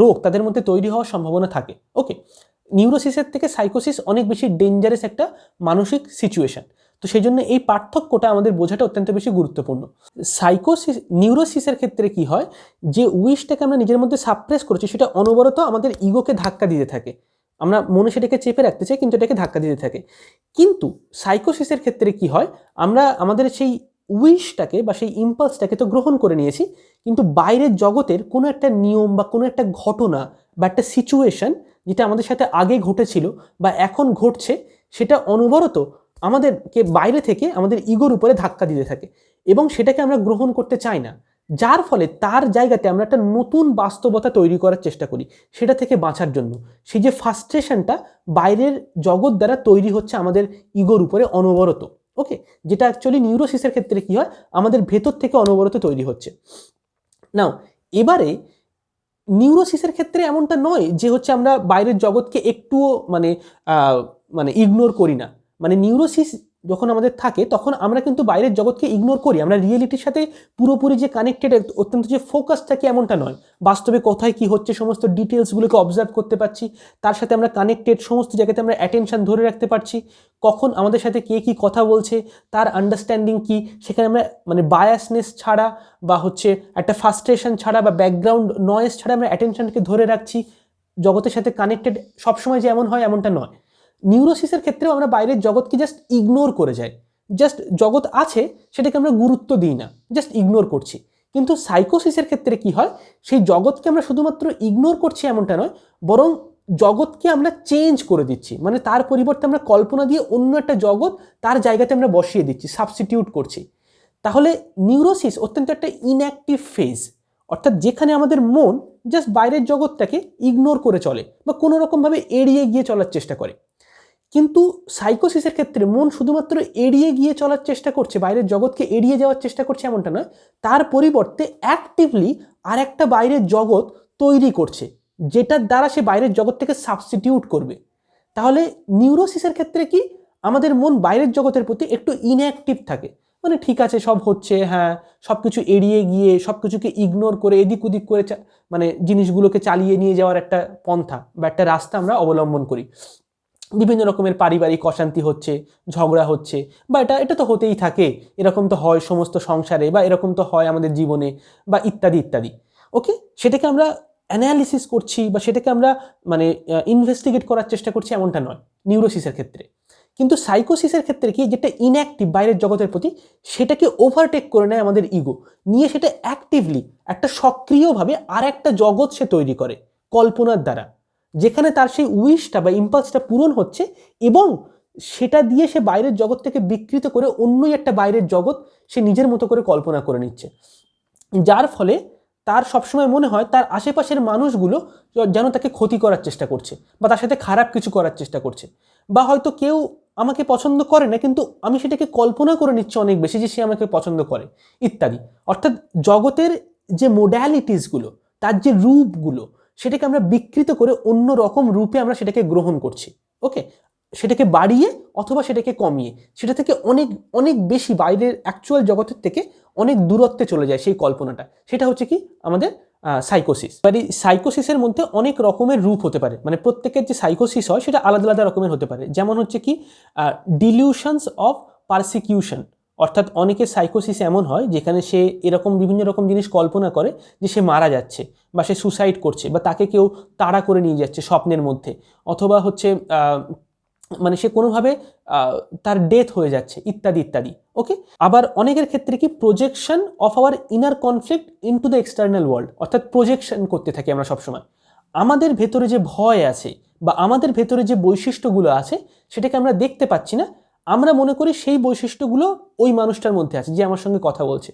রোগ তাদের মধ্যে তৈরি হওয়ার সম্ভাবনা থাকে, ওকে। নিউরোসিসের থেকে সাইকোসিস অনেক বেশি ডেঞ্জারাস একটা মানসিক সিচুয়েশন। তো সেই জন্য এই পার্থক্যটা আমাদের বোঝাটা অত্যন্ত বেশি গুরুত্বপূর্ণ। নিউরোসিসের ক্ষেত্রে কি হয়, যে উইশটাকে আমরা নিজের মধ্যে সাপ্রেস করেছি সেটা অনবরত আমাদের ইগোকে ধাক্কা দিতে থাকে। আমরা মনে সেটাকে চেপে রাখতে চাই, কিন্তু এটাকে ধাক্কা দিতে থাকে। কিন্তু সাইকোসিসের ক্ষেত্রে কি হয়, আমরা আমাদের সেই উইশটাকে বা সেই ইম্পালসটাকে তো গ্রহণ করে নিয়েছি, কিন্তু বাইরের জগতের কোনো একটা নিয়ম বা কোনো একটা ঘটনা বা একটা সিচুয়েশন যেটা আমাদের সাথে আগে ঘটেছিল বা এখন ঘটছে, সেটা অনবরত আমাদেরকে বাইরে থেকে আমাদের ইগোর উপরে ধাক্কা দিতে থাকে এবং সেটাকে আমরা গ্রহণ করতে চাই না। যার ফলে তার জায়গাতে আমরা একটা নতুন বাস্তবতা তৈরি করার চেষ্টা করি সেটা থেকে বাঁচার জন্য। সেই যে ফ্রাস্ট্রেশনটা বাইরের জগৎ দ্বারা তৈরি হচ্ছে আমাদের ইগোর উপরে অনবরত, ওকে, যেটা অ্যাকচুয়ালি নিউরোসিসের ক্ষেত্রে কি হয়, আমাদের ভেতর থেকে অনবরত তৈরি হচ্ছে। নাও এবারে নিউরোসিসের ক্ষেত্রে এমনটা নয় যে হচ্ছে আমরা বাইরের জগৎকে একটুও মানে ইগনোর করি না। মানে নিউরোসিস যখন আমাদের থাকে তখন আমরা কিন্তু বাইরের জগৎকে ইগনোর করি, আমরা রিয়েলিটির সাথে পুরোপুরি যে কানেক্টেড, অত্যন্ত যে ফোকাস থাকে এমনটা নয়। বাস্তবে কোথায় কি হচ্ছে সমস্ত ডিটেলসগুলোকে অবজার্ভ করতে পারছি, তার সাথে আমরা কানেক্টেড, সমস্ত জায়গাতে আমরা অ্যাটেনশন ধরে রাখতে পারছি, কখন আমাদের সাথে কে কি কথা বলছে তার আন্ডারস্ট্যান্ডিং কি, সেখানে আমরা মানে বায়াসনেস ছাড়া বা হচ্ছে একটা ফ্রাস্ট্রেশন ছাড়া বা ব্যাকগ্রাউন্ড নয়েজ ছাড়া আমরা অ্যাটেনশনকে ধরে রাখছি, জগতের সাথে কানেক্টেড সবসময় যে এমন হয় এমনটা নয়। নিউরোসিসের ক্ষেত্রেও আমরা বাইরের জগৎকে জাস্ট ইগনোর করে যাই, জাস্ট জগৎ আছে সেটাকে আমরা গুরুত্ব দিই না, জাস্ট ইগনোর করছি। কিন্তু সাইকোসিসের ক্ষেত্রে কি হয়, সেই জগৎকে আমরা শুধুমাত্র ইগনোর করছি এমনটা নয়, বরং জগৎকে আমরা চেঞ্জ করে দিচ্ছি, মানে তার পরিবর্তে আমরা কল্পনা দিয়ে অন্য একটা জগৎ তার জায়গাতে আমরা বসিয়ে দিচ্ছি, সাবস্টিটিউট করছি। তাহলে নিউরোসিস অত্যন্ত একটা ইনঅ্যাক্টিভ ফেজ, অর্থাৎ যেখানে আমাদের মন জাস্ট বাইরের জগৎটাকে ইগনোর করে চলে বা কোনো রকমভাবে এড়িয়ে গিয়ে চলার চেষ্টা করে। কিন্তু সাইকোসিসের ক্ষেত্রে মন শুধুমাত্র এড়িয়ে গিয়ে চলার চেষ্টা করছে, বাইরের জগৎকে এড়িয়ে যাওয়ার চেষ্টা করছে এমনটা নয়, তার পরিবর্তে অ্যাক্টিভলি আর একটা বাইরের জগৎ তৈরি করছে যেটার দ্বারা সে বাইরের জগৎ থেকে সাবস্টিটিউট করবে। তাহলে নিউরোসিসের ক্ষেত্রে কি, আমাদের মন বাইরের জগতের প্রতি একটু ইনঅ্যাক্টিভ থাকে, মানে ঠিক আছে সব হচ্ছে, হ্যাঁ সব কিছু এড়িয়ে গিয়ে সব কিছুকে ইগনোর করে এদিক ওদিক করে মানে জিনিসগুলোকে চালিয়ে নিয়ে যাওয়ার একটা পন্থা বা একটা রাস্তা আমরা অবলম্বন করি। বিভিন্ন রকমের পারিবারিক অশান্তি হচ্ছে, ঝগড়া হচ্ছে, বা এটা তো হতেই থাকে, এরকম তো হয় সমস্ত সংসারে, বা এরকম তো হয় আমাদের জীবনে, বা ইত্যাদি ইত্যাদি। ওকে, সেটাকে আমরা অ্যানালিসিস করছি বা সেটাকে আমরা মানে ইনভেস্টিগেট করার চেষ্টা করছি এমনটা নয় নিউরোসিসের ক্ষেত্রে। কিন্তু সাইকোসিসের ক্ষেত্রে কি, যেটা ইনঅ্যাক্টিভ বাইরের জগতের প্রতি, সেটাকে ওভারটেক করে নেয় আমাদের ইগো, নিয়ে সেটা অ্যাক্টিভলি একটা সক্রিয়ভাবে আর একটা জগৎ সে তৈরি করে কল্পনার দ্বারা, যেখানে তার সেই উইশটা বা ইম্পালসটা পূরণ হচ্ছে এবং সেটা দিয়ে সে বাইরের জগৎ থেকে বিকৃত করে অন্যই একটা বাইরের জগৎ সে নিজের মতো করে কল্পনা করে নিচ্ছে। যার ফলে তার সবসময় মনে হয় তার আশেপাশের মানুষগুলো যেন তাকে ক্ষতি করার চেষ্টা করছে বা তার সাথে খারাপ কিছু করার চেষ্টা করছে, বা হয়তো কেউ আমাকে পছন্দ করে না কিন্তু আমি সেটাকে কল্পনা করে নিচ্ছি অনেক বেশি যে সে আমাকে পছন্দ করে, ইত্যাদি। অর্থাৎ জগতের যে মোডালিটিসগুলো, তার যে রূপগুলো, সেটাকে আমরা বিকৃত করে অন্য রকম রূপে আমরা সেটাকে গ্রহণ করছি। ওকে, সেটাকে বাড়িয়ে অথবা সেটাকে কমিয়ে, সেটা থেকে অনেক অনেক বেশি বাইরের অ্যাকচুয়াল জগতের থেকে অনেক দূরত্বে চলে যায় সেই কল্পনাটা। সেটা হচ্ছে কি আমাদের সাইকোসিস। এবার এই সাইকোসিসের মধ্যে অনেক রকমের রূপ হতে পারে, মানে প্রত্যেকের যে সাইকোসিস হয় সেটা আলাদা আলাদা রকমের হতে পারে। যেমন হচ্ছে কি ডিলিউশনস অফ পারসিকিউশন, অর্থাৎ অনেকের সাইকোসিস এমন হয় যেখানে সে এরকম বিভিন্ন রকম জিনিস কল্পনা করে যে সে মারা যাচ্ছে বা সে সুসাইড করছে বা তাকে কেউ তাড়া করে নিয়ে যাচ্ছে স্বপ্নের মধ্যে, অথবা হচ্ছে মানে সে কোনোভাবে তার ডেথ হয়ে যাচ্ছে, ইত্যাদি ইত্যাদি। ওকে, আবার অনেকের ক্ষেত্রে কি projection of our inner conflict into the external world, অর্থাৎ প্রজেকশন করতে থাকি আমরা সবসময় আমাদের ভেতরে যে ভয় আছে বা আমাদের ভেতরে যে বৈশিষ্ট্যগুলো আছে সেটাকে আমরা দেখতে পাচ্ছি না, আমরা মনে করি সেই বৈশিষ্ট্যগুলো ওই মানুষটার মধ্যে আছে যে আমার সঙ্গে কথা বলছে।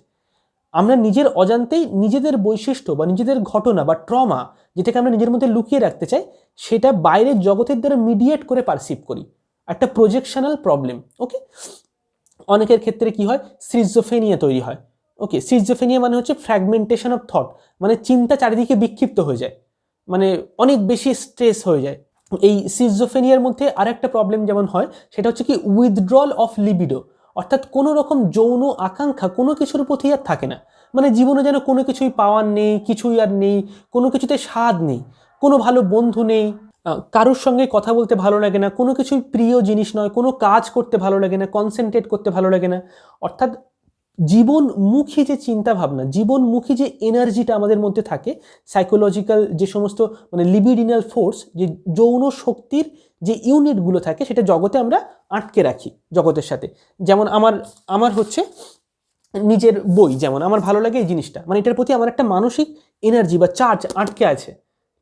আমরা নিজের অজান্তেই নিজেদের বৈশিষ্ট্য বা নিজেদের ঘটনা বা ট্রমা, যেটাকে আমরা নিজের মধ্যে লুকিয়ে রাখতে চাই, সেটা বাইরের জগতের দ্বারা মিডিয়েট করে পারসিভ করি, একটা প্রজেকশনাল প্রবলেম। ওকে, অনেকের ক্ষেত্রে কি হয়, সিজোফ্রেনিয়া তৈরি হয়। ওকে, সিজোফ্রেনিয়া মানে হচ্ছে ফ্র্যাগমেন্টেশন অফ থট, মানে চিন্তা চারিদিকে বিক্ষিপ্ত হয়ে যায়, মানে অনেক বেশি স্ট্রেস হয়ে যায়। এই সিজোফ্রেনিয়ার মধ্যে আরেকটা প্রবলেম যেমন হয় সেটা হচ্ছে কি উইথড্রল অফ লিবিডো, অর্থাৎ কোনো রকম যৌন আকাঙ্ক্ষা কোনো কিছুর প্রতি আর থাকে না, মানে জীবনে যেন কোনো কিছুই পাওয়ার নেই, কিছুই আর নেই, কোনো কিছুতে স্বাদ নেই, কোনো ভালো বন্ধু নেই, কারোর সঙ্গে কথা বলতে ভালো লাগে না, কোনো কিছুই প্রিয় জিনিস নয়, কোনো কাজ করতে ভালো লাগে না, কনসেন্ট্রেট করতে ভালো লাগে না। অর্থাৎ জীবনমুখী যে চিন্তা ভাবনা, জীবনমুখী যে এনার্জিটা আমাদের মধ্যে থাকে, সাইকোলজিক্যাল যে সমস্ত মানে লিবিডিনাল ফোর্স, যে যৌন শক্তির যে ইউনিটগুলো থাকে, সেটা জগতে আমরা আটকে রাখি জগতের সাথে। যেমন আমার আমার হচ্ছে নিজের বই, যেমন আমার ভালো লাগে এই জিনিসটা, মানে এটার প্রতি আমার একটা মানসিক এনার্জি বা চার্জ আটকে আছে,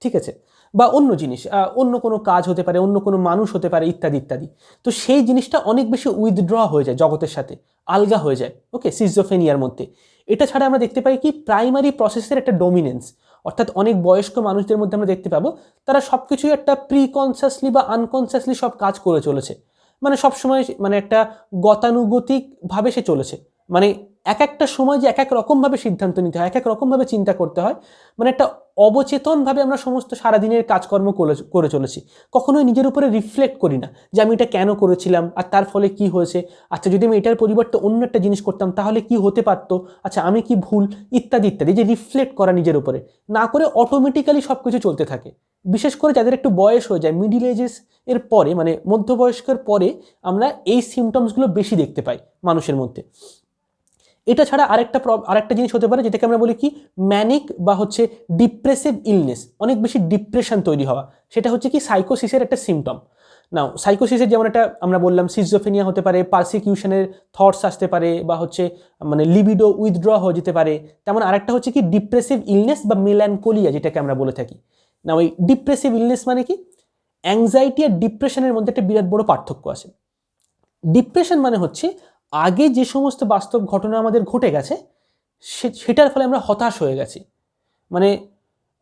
ঠিক আছে। বা অন্য জিনিস, অন্য কোনো কাজ হতে পারে, অন্য কোনো মানুষ হতে পারে, ইত্যাদি ইত্যাদি। তো সেই জিনিসটা অনেক বেশি উইথড্র হয়ে যায় জগতের সাথে, আলগা হয়ে যায়, ওকে, সিজোফেনিয়ার মধ্যে। এটা ছাড়া আমরা দেখতে পাই কি প্রাইমারি প্রসেসের একটা ডমিনেন্স, অর্থাৎ অনেক বয়স্ক মানুষদের মধ্যে আমরা দেখতে পাবো তারা সব কিছুই একটা প্রিকনসিয়াসলি বা আনকনসিয়াসলি সব কাজ করে চলেছে, মানে সবসময় মানে একটা গতানুগতিকভাবে সে চলেছে, মানে এক একটা সময় যে এক এক রকমভাবে সিদ্ধান্ত নিতে হয়, এক এক রকমভাবে চিন্তা করতে হয়, মানে একটা অবচেতনভাবে আমরা সমস্ত সারাদিনের কাজকর্ম করে চলেছি। কখনোই নিজের উপরে রিফ্লেক্ট করি না যে আমি এটা কেন করেছিলাম আর তার ফলে কি হয়েছে, আচ্ছা যদি আমি এটার পরিবর্তে অন্য একটা জিনিস করতাম তাহলে কি হতে পারতো, আচ্ছা আমি কি ভুল, ইত্যাদি ইত্যাদি। যে রিফ্লেক্ট করা নিজের উপরে না করে অটোমেটিক্যালি সব কিছু চলতে থাকে। বিশেষ করে যাদের একটু বয়স হয়ে যায়, মিডিল এজেস এর পরে, মানে মধ্যবয়স্কের পরে আমরা এই সিমটমসগুলো বেশি দেখতে পাই মানুষের মধ্যে। এটা ছাড়া আরেকটা জিনিস হতে পারে যেটাকে আমরা বলি কি ম্যানিক বা হচ্ছে ডিপ্রেসিভ ইলনেস, অনেক বেশি ডিপ্রেশন তৈরি হওয়া, সেটা হচ্ছে কি সাইকোসিসের একটা সিমটম। নাও সাইকোসিসের যেমন একটা আমরা বললাম সিজোফেনিয়া হতে পারে, পারসিকিউশনের থটস আসতে পারে, বা হচ্ছে মানে লিবিডো উইথড্র হয়ে যেতে পারে, তেমন আরেকটা হচ্ছে কি ডিপ্রেসিভ ইলনেস বা মেলানকোলিয়া যেটাকে আমরা বলে থাকি। না ওই ডিপ্রেসিভ ইলনেস মানে কি, অ্যাংজাইটি আর ডিপ্রেশনের মধ্যে একটা বিরাট বড় পার্থক্য আছে। ডিপ্রেশন মানে হচ্ছে আগে যে সমস্ত বাস্তব ঘটনা আমাদের ঘটে গেছে সেটার ফলে আমরা হতাশ হয়ে গেছি, মানে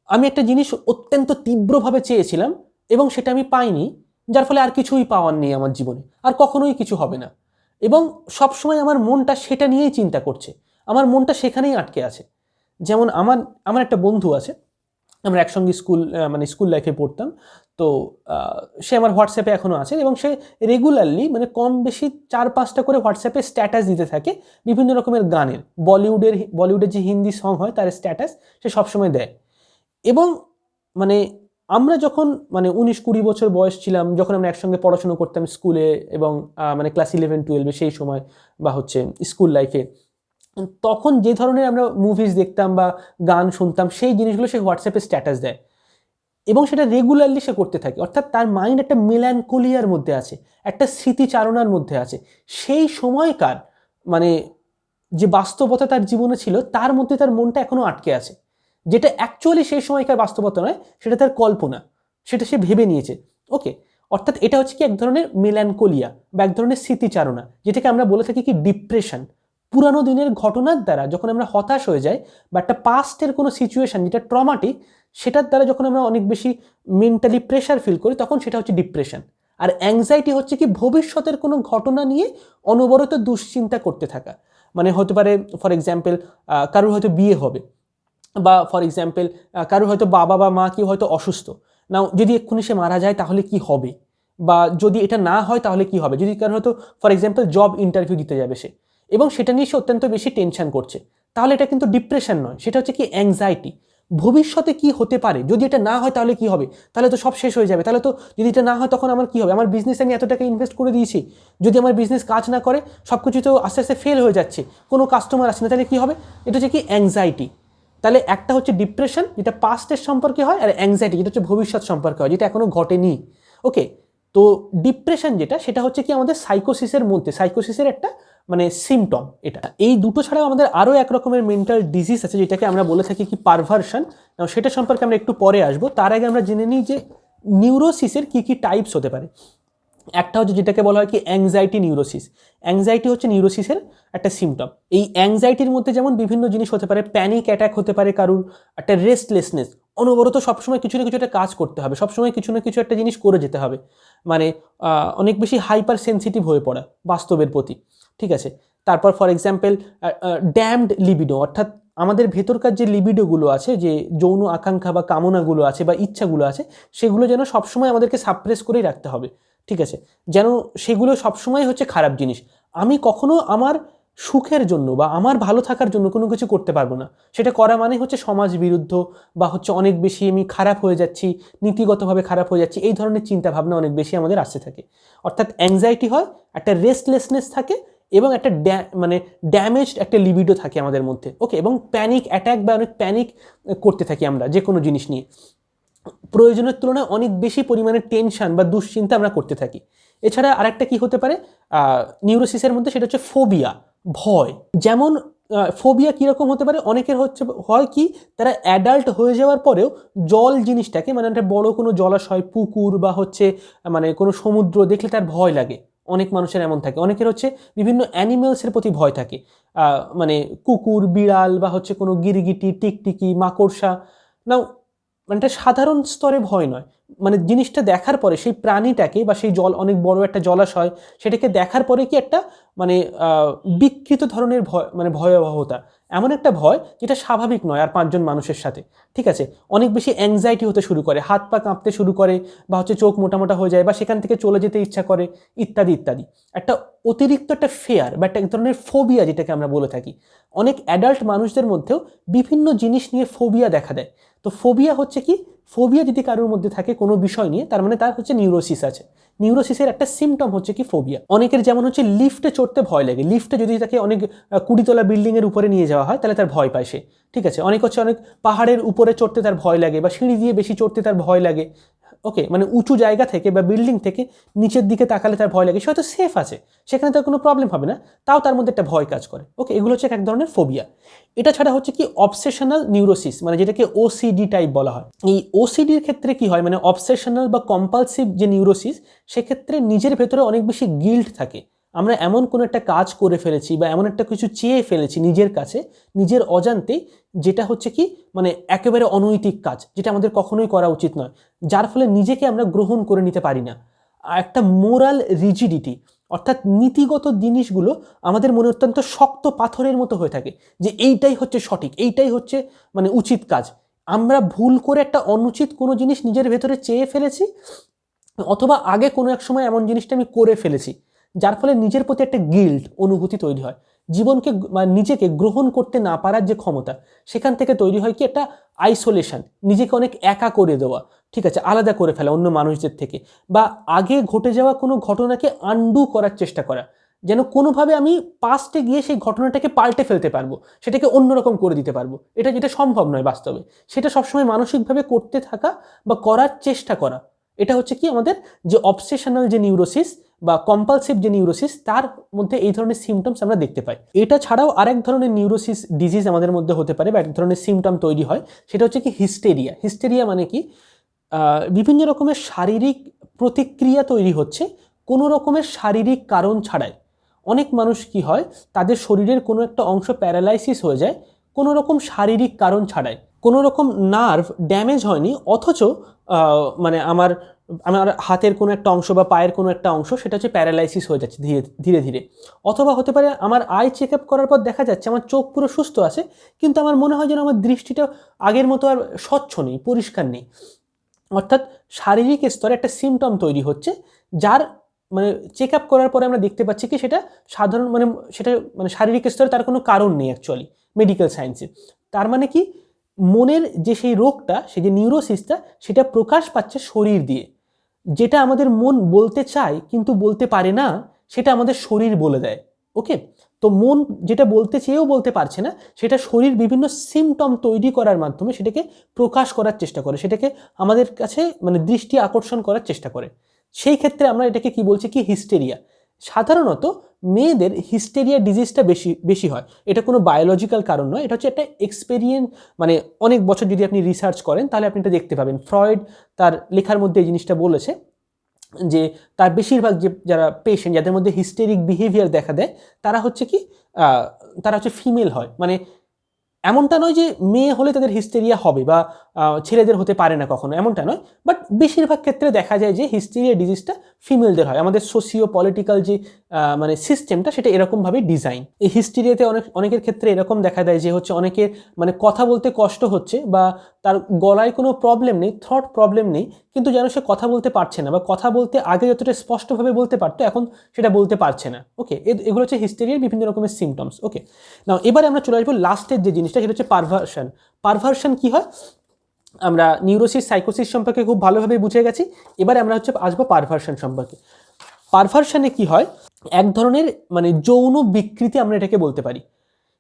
আমি একটা জিনিস অত্যন্ত তীব্রভাবে চেয়েছিলাম এবং সেটা আমি পাইনি, যার ফলে আর কিছুই পাওয়ার নেই আমার জীবনে, আর কখনোই কিছু হবে না, এবং সবসময় আমার মনটা সেটা নিয়েই চিন্তা করছে, আমার মনটা সেখানেই আটকে আছে। যেমন আমার আমার একটা বন্ধু আছে, আমরা একসঙ্গে মানে স্কুল লাইফে পড়তাম। তো সে আমার হোয়াটসঅ্যাপে এখনও আছে এবং সে রেগুলারলি মানে কম বেশি 4-5টা করে হোয়াটসঅ্যাপে স্ট্যাটাস দিতে থাকে বিভিন্ন রকমের গানের, বলিউডের যে হিন্দি সং হয় তার স্ট্যাটাস সে সবসময় দেয়। এবং মানে আমরা যখন মানে 19-20 বছর বয়স ছিলাম, যখন আমরা একসঙ্গে পড়াশুনো করতাম স্কুলে এবং মানে ক্লাস 11-12 সেই সময় বা হচ্ছে স্কুল লাইফে, তখন যে ধরনের আমরা মুভিজ দেখতাম বা গান শুনতাম সেই জিনিসগুলো সে হোয়াটসঅ্যাপে স্ট্যাটাস দেয় এবং সেটা রেগুলারলি সে করতে থাকে। অর্থাৎ তার মাইন্ড একটা মেলানকোলিয়ার মধ্যে আছে, একটা স্মৃতিচারণার মধ্যে আছে। সেই সময়কার মানে যে বাস্তবতা তার জীবনে ছিল তার মধ্যে তার মনটা এখনো আটকে আছে, যেটা অ্যাকচুয়ালি সেই সময়কার বাস্তবতা নয়, সেটা তার কল্পনা, সেটা সে ভেবে নিয়েছে, ওকে। অর্থাৎ এটা হচ্ছে কি এক ধরনের মেলানকোলিয়া বা এক ধরনের স্মৃতিচারণা, যেটাকে আমরা বলে থাকি কি ডিপ্রেশন। পুরানো দিনের ঘটনার দ্বারা যখন আমরা হতাশ হয়ে যাই বা একটা পাস্টের কোনো সিচুয়েশন যেটা ট্রমাটিক, সেটার দ্বারা যখন আমরা অনেক বেশি মেন্টালি প্রেশার ফিল করি তখন সেটা হচ্ছে ডিপ্রেশন। আর অ্যাংজাইটি হচ্ছে কি ভবিষ্যতের কোনো ঘটনা নিয়ে অনবরত দুশ্চিন্তা করতে থাকা, মানে হতে পারে ফর এক্সাম্পল কারোর হয়তো বিয়ে হবে, বা ফর এক্সাম্পল কারোর হয়তো বাবা বা মা কেউ হয়তো অসুস্থ, না যদি এক্ষুনি সে মারা যায় তাহলে কি হবে, বা যদি এটা না হয় তাহলে কি হবে, যদি কারোর হয়তো ফর এক্সাম্পল জব ইন্টারভিউ দিতে যাবে সে এবং সেটা নিয়ে সে অত্যন্ত বেশি টেনশন করছে, তাহলে এটা কিন্তু ডিপ্রেশন নয়, সেটা হচ্ছে কি অ্যাংজাইটি। ভবিষ্যতে কি হতে পারে, যদি এটা না হয় তাহলে কি হবে, তাহলে তো সব শেষ হয়ে যাবে, তাহলে তো যদি এটা না হয় তখন আমার কি হবে, আমার বিজনেসে আমি এত টাকা ইনভেস্ট করে দিয়েছি, যদি আমার বিজনেস কাজ না করে সব কিছু তো আস্তে আস্তে ফেল হয়ে যাচ্ছে, কোনো কাস্টমার আসছে না, তাহলে কি হবে। এটা হচ্ছে কি অ্যাংজাইটি। তাহলে একটা হচ্ছে ডিপ্রেশন যেটা পাস্টের সম্পর্কে হয়, আর অ্যাংজাইটি যেটা হচ্ছে ভবিষ্যৎ সম্পর্কে হয়, যেটা এখনো ঘটেনি, ওকে। তো ডিপ্রেশন যেটা সেটা হচ্ছে কি আমাদের সাইকোসিসের মধ্যে, সাইকোসিসের একটা মানে সিমটম এটা। এই দুটো ছাড়াও আমাদের আরও এক রকমের মেন্টাল ডিজিজ আছে যেটাকে আমরা বলে থাকি কি পারভার্সন, সেটা সম্পর্কে আমরা একটু পরে আসবো। তার আগে আমরা জেনে নিই যে নিউরোসিসের কী কী টাইপস হতে পারে। একটা হচ্ছে যেটাকে বলা হয় কি অ্যাংজাইটি নিউরোসিস। অ্যাংজাইটি হচ্ছে নিউরোসিসের একটা সিমটম। এই অ্যাংজাইটির মধ্যে যেমন বিভিন্ন জিনিস হতে পারে, প্যানিক অ্যাটাক হতে পারে কারুর, একটা রেস্টলেসনেস, অনবরত সবসময় কিছু না কিছু একটা কাজ করতে হবে, সবসময় কিছু না কিছু একটা জিনিস করে যেতে হবে, মানে অনেক বেশি হাইপার সেন্সিটিভ হয়ে পড়া বাস্তবের প্রতি, ঠিক আছে। তারপর ফর এক্সাম্পল ড্যামড লিবিডো, অর্থাৎ আমাদের ভেতরকার যে লিবিডোগুলো আছে, যে যৌন আকাঙ্ক্ষা বা কামনাগুলো আছে বা ইচ্ছাগুলো আছে, সেগুলো যেন সবসময় আমাদেরকে সাপ্রেস করেই রাখতে হবে, ঠিক আছে, যেন সেগুলো সবসময় হচ্ছে খারাপ জিনিস। আমি কখনো আমার সুখের জন্য বা আমার ভালো থাকার জন্য কোনো কিছু করতে পারবো না, সেটা করা মানে হচ্ছে সমাজ বিরুদ্ধ বা হচ্ছে অনেক বেশি আমি খারাপ হয়ে যাচ্ছি, নীতিগতভাবে খারাপ হয়ে যাচ্ছি, এই ধরনের চিন্তা ভাবনা অনেক বেশি আমাদের আসতে থাকে। অর্থাৎ অ্যাংজাইটি হয়, একটা রেস্টলেসনেস থাকে এবং একটা মানে ড্যামেজড একটা লিবিডো থাকে আমাদের মধ্যে। ওকে, এবং প্যানিক অ্যাটাক বা অনেক প্যানিক করতে থাকি আমরা যে কোনো জিনিস নিয়ে, প্রয়োজনের তুলনায় অনেক বেশি পরিমাণে টেনশন বা দুশ্চিন্তা আমরা করতে থাকি। এছাড়া আরেকটা কি হতে পারে নিউরোসিসের মধ্যে, সেটা হচ্ছে ফোবিয়া, ভয়। যেমন ফোবিয়া কীরকম হতে পারে, অনেকের হচ্ছে হয় কি তারা অ্যাডাল্ট হয়ে যাওয়ার পরেও জল জিনিসটাকে, মানে একটা বড় কোনো জলাশয়, পুকুর বা হচ্ছে মানে কোনো সমুদ্র দেখলে তার ভয় লাগে। অনেক মানুষের এমন থাকে। অনেকের হচ্ছে বিভিন্ন অ্যানিমেলসের প্রতি ভয় থাকে, মানে কুকুর, বিড়াল বা হচ্ছে কোনো গিরগিটি, টিকটিকি, মাকড়সা। নাও মানে এটা সাধারণ স্তরে ভয় নয়, মানে জিনিসটা দেখার পরে সেই প্রাণীটাকে বা সেই জল, অনেক বড় একটা জলাশয়, সেটাকে দেখার পরে কি একটা মানে বিকৃত ধরনের ভয়, মানে ভয়াবহতা, এমন একটা ভয় যেটা স্বাভাবিক নয় আর পাঁচজন মানুষের সাথে। ঠিক আছে, অনেক বেশি অ্যাংজাইটি হতে শুরু করে, হাত পা কাঁপতে শুরু করে, বা হচ্ছে চোখ মোটা মোটা হয়ে যায়, বা সেখান থেকে চলে যেতে ইচ্ছা করে, ইত্যাদি ইত্যাদি। একটা অতিরিক্ত একটা ফেয়ার বা একটা এক ধরনের ফোবিয়া যেটাকে আমরা বলে থাকি। অনেক অ্যাডাল্ট মানুষদের মধ্যেও বিভিন্ন জিনিস নিয়ে ফোবিয়া দেখা দেয়। তো ফোবিয়া হচ্ছে কি, ফোবিয়া যদি কারোর মধ্যে থাকে কোনো বিষয় নিয়ে, তার মানে তার হচ্ছে নিউরোসিস আছে। নিউরোসিসের একটা সিমটম হচ্ছে কি ফোবিয়া। অনেকের যেমন হচ্ছে লিফটে চড়তে ভয় লাগে, লিফটে যদি তাকে অনেক 20 তলা বিল্ডিংয়ের উপরে নিয়ে যাওয়া হয় তাহলে তার ভয় পায় সে। ঠিক আছে, অনেক হচ্ছে অনেক পাহাড়ের উপরে চড়তে তার ভয় লাগে, বা সিঁড়ি দিয়ে বেশি চড়তে তার ভয় লাগে। ওকে, মানে উঁচু জায়গা থেকে বা বিল্ডিং থেকে নিচের দিকে তাকালে তার ভয় লাগে। সে হয়তো সেফ আছে, সেখানে তার কোনো প্রবলেম হবে না, তাও তার মধ্যে একটা ভয় কাজ করে। ওকে, এগুলো হচ্ছে এক ধরনের ফোবিয়া। এটা ছাড়া হচ্ছে কি অবসেশনাল নিউরোসিস, মানে যেটাকে ওসিডি টাইপ বলা হয়। এই ওসিডির ক্ষেত্রে কি হয়, মানে অবসেশনাল বা কম্পালসিভ যে নিউরোসিস, সেক্ষেত্রে নিজের ভেতরে অনেক বেশি গিল্ট থাকে। আমরা এমন কোনো একটা কাজ করে ফেলেছি বা এমন একটা কিছু চেয়ে ফেলেছি নিজের কাছে, নিজের অজান্তেই, যেটা হচ্ছে কি মানে একেবারে অনৈতিক কাজ, যেটা আমাদের কখনোই করা উচিত নয়, যার ফলে নিজেকে আমরা গ্রহণ করে নিতে পারি না। আর একটা মোরাল রিজিডিটি, অর্থাৎ নীতিগত জিনিসগুলো আমাদের মনে অত্যন্ত শক্ত পাথরের মতো হয়ে থাকে, যে এইটাই হচ্ছে সঠিক, এইটাই হচ্ছে মানে উচিত কাজ। আমরা ভুল করে একটা অনুচিত কোনো জিনিস নিজের ভেতরে চেয়ে ফেলেছি, অথবা আগে কোনো এক সময় এমন জিনিসটা আমি করে ফেলেছি, যার ফলে নিজের প্রতি একটা গিল্ট অনুভূতি তৈরি হয়। জীবনকে মানে নিজেকে গ্রহণ করতে না পারার যে ক্ষমতা, সেখান থেকে তৈরি হয় কি একটা আইসোলেশন, নিজেকে অনেক একা করে দেওয়া। ঠিক আছে, আলাদা করে ফেলা অন্য মানুষদের থেকে, বা আগে ঘটে যাওয়া কোনো ঘটনাকে আনডু করার চেষ্টা করা, যেন কোনোভাবে আমি পাস্টে গিয়ে সেই ঘটনাটাকে পাল্টে ফেলতে পারবো, সেটাকে অন্যরকম করে দিতে পারবো। এটা যেটা সম্ভব নয় বাস্তবে, সেটা সবসময় মানসিকভাবে করতে থাকা বা করার চেষ্টা করা। এটা হচ্ছে কি আমাদের যে অবসেশনাল যে নিউরোসিস বা কম্পালসিভ যে নিউরোসিস, তার মধ্যে এই ধরনের সিমটমস আমরা দেখতে পাই। এটা ছাড়াও আরেক ধরনের নিউরোসিস ডিজিজ আমাদের মধ্যে হতে পারে বা এক ধরনের সিমটম তৈরি হয়, সেটা হচ্ছে কি হিস্টেরিয়া। হিস্টেরিয়া মানে কি, বিভিন্ন রকমের শারীরিক প্রতিক্রিয়া তৈরি হচ্ছে কোনো রকমের শারীরিক কারণ ছাড়াই। অনেক মানুষ কি হয়, তাদের শরীরের কোনো একটা অংশ প্যারালাইসিস হয়ে যায় কোনো রকম শারীরিক কারণ ছাড়াই, কোনো রকম নার্ভ ড্যামেজ হয়নি, অথচ মানে আমার আমার হাতের কোনো একটা অংশ বা পায়ের কোনো একটা অংশ, সেটা হচ্ছে প্যারালাইসিস হয়ে যাচ্ছে ধীরে ধীরে ধীরে। অথবা হতে পারে আমার আই চেক আপ করার পর দেখা যাচ্ছে আমার চোখ পুরো সুস্থ আছে, কিন্তু আমার মনে হয় যেন আমার দৃষ্টিটা আগের মতো আর স্বচ্ছ নেই, পরিষ্কার নেই। অর্থাৎ শারীরিক স্তরে একটা সিমটম তৈরি হচ্ছে, যার মানে চেক আপ করার পরে আমরা দেখতে পাচ্ছি কি সেটা সাধারণ মানে সেটা মানে শারীরিক স্তরে তার কোনো কারণ নেই অ্যাকচুয়ালি মেডিকেল সায়েন্সে। তার মানে কি, মনের যে সেই রোগটা, সেই যে নিউরোসিসটা, সেটা প্রকাশ পাচ্ছে শরীর দিয়ে। যেটা আমাদের মন বলতে চায় কিন্তু বলতে পারে না, সেটা আমাদের শরীর বলে দেয়। ওকে, তো মন যেটা বলতে চেয়েও বলতে পারছে না, সেটা শরীর বিভিন্ন সিমটম তৈরি করার মাধ্যমে সেটাকে প্রকাশ করার চেষ্টা করে, সেটাকে আমাদের কাছে মানে দৃষ্টি আকর্ষণ করার চেষ্টা করে। সেই ক্ষেত্রে আমরা এটাকে কি বলছি কি হিস্টেরিয়া। সাধারণত মেয়েদের হিস্টেরিয়া ডিজিজটা বেশি বেশি হয়। এটা কোনো বায়োলজিক্যাল কারণ নয়, এটা হচ্ছে একটা এক্সপেরিয়েন্স, মানে অনেক বছর যদি আপনি রিসার্চ করেন তাহলে আপনি এটা দেখতে পাবেন। ফ্রয়েড তার লেখার মধ্যে এই জিনিসটা বলেছে যে তার বেশিরভাগ যে যারা পেশেন্ট, যাদের মধ্যে হিস্টেরিক বিহেভিয়ার দেখা দেয়, তারা হচ্ছে কি তারা হচ্ছে ফিমেল হয়। মানে এমনটা নয় যে মেয়ে হলে তাদের হিস্টেরিয়া হবে বা ছেলেদের হতে পারে না কখনো, এমনটা নয়, বাট বেশিরভাগ ক্ষেত্রে দেখা যায় যে হিস্টেরিয়া ডিজিজটা ফিমেলদের হয়। আমাদের সোশিও পলিটিক্যাল যে মানে সিস্টেমটা সেটা এরকমভাবেই ডিজাইন। এই হিস্টেরিয়াতে অনেকের ক্ষেত্রে এরকম দেখা দেয় যে হচ্ছে অনেকের মানে কথা বলতে কষ্ট হচ্ছে বা তার গলায় কোনো প্রবলেম নেই, থ্রট প্রবলেম নেই, কিন্তু যেন সে কথা বলতে পারছে না বা কথা বলতে আগে যতটা স্পষ্টভাবে বলতে পারতো এখন সেটা বলতে পারছে না। ওকে, এগুলো হচ্ছে হিস্টেরিয়ার বিভিন্ন রকমের সিমটমস। ওকে, নাও এবারে আমরা চলে আসবো লাস্টের যে জিনিসটা, সেটা হচ্ছে পারভার্সন। পারভার্সন কি হয়? আমরা নিউরোসিস সাইকোসিস সম্পর্কে খুব ভালোভাবে বুঝে গেছি, এবারে আমরা হচ্ছে আসবো পারভার্সন সম্পর্কে। পারভার্সনে কি হয়? এক ধরনের মানে যৌন বিকৃতি আমরা এটাকে বলতে পারি।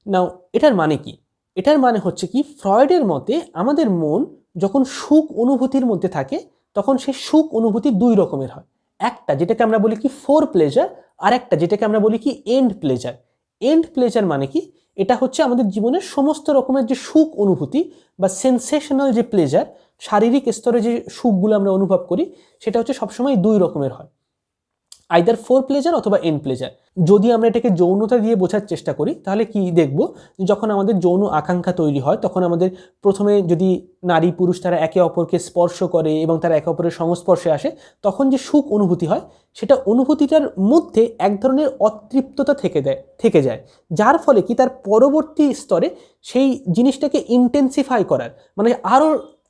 নাও এটার মানে কি? এটার মানে হচ্ছে কি, ফ্রয়েডের মতে আমাদের মন যখন সুখ অনুভূতির মধ্যে থাকে তখন সেই সুখ অনুভূতি দুই রকমের হয়। একটা যেটাকে আমরা বলি কি ফোর প্লেজার, আর একটা যেটাকে আমরা বলি কি এন্ড প্লেজার। এন্ড প্লেজার মানে কি? এটা হচ্ছে আমাদের জীবনের সমস্ত রকমের যে সুখ অনুভূতি বা সেন্সেশনাল যে প্লেজার, শারীরিক স্তরে যে সুখগুলো আমরা অনুভব করি, সেটা হচ্ছে সবসময় দুই রকমের হয়, আইদার ফোর প্লেজার অথবা এন প্লেজার। যদি আমরা এটাকে যৌনতা দিয়ে বোঝার চেষ্টা করি তাহলে কি দেখব, যখন আমাদের যৌন আকাঙ্ক্ষা তৈরি হয় তখন আমাদের প্রথমে যদি নারী পুরুষ তারা একে অপরকে স্পর্শ করে এবং তারা একে অপরের সংস্পর্শে আসে, তখন যে সুখ অনুভূতি হয় সেটা অনুভূতিটার মধ্যে এক ধরনের অতৃপ্ততা থেকে যায়, যার ফলে কি তার পরবর্তী স্তরে সেই জিনিসটাকে ইন্টেন্সিফাই করার মানে আরও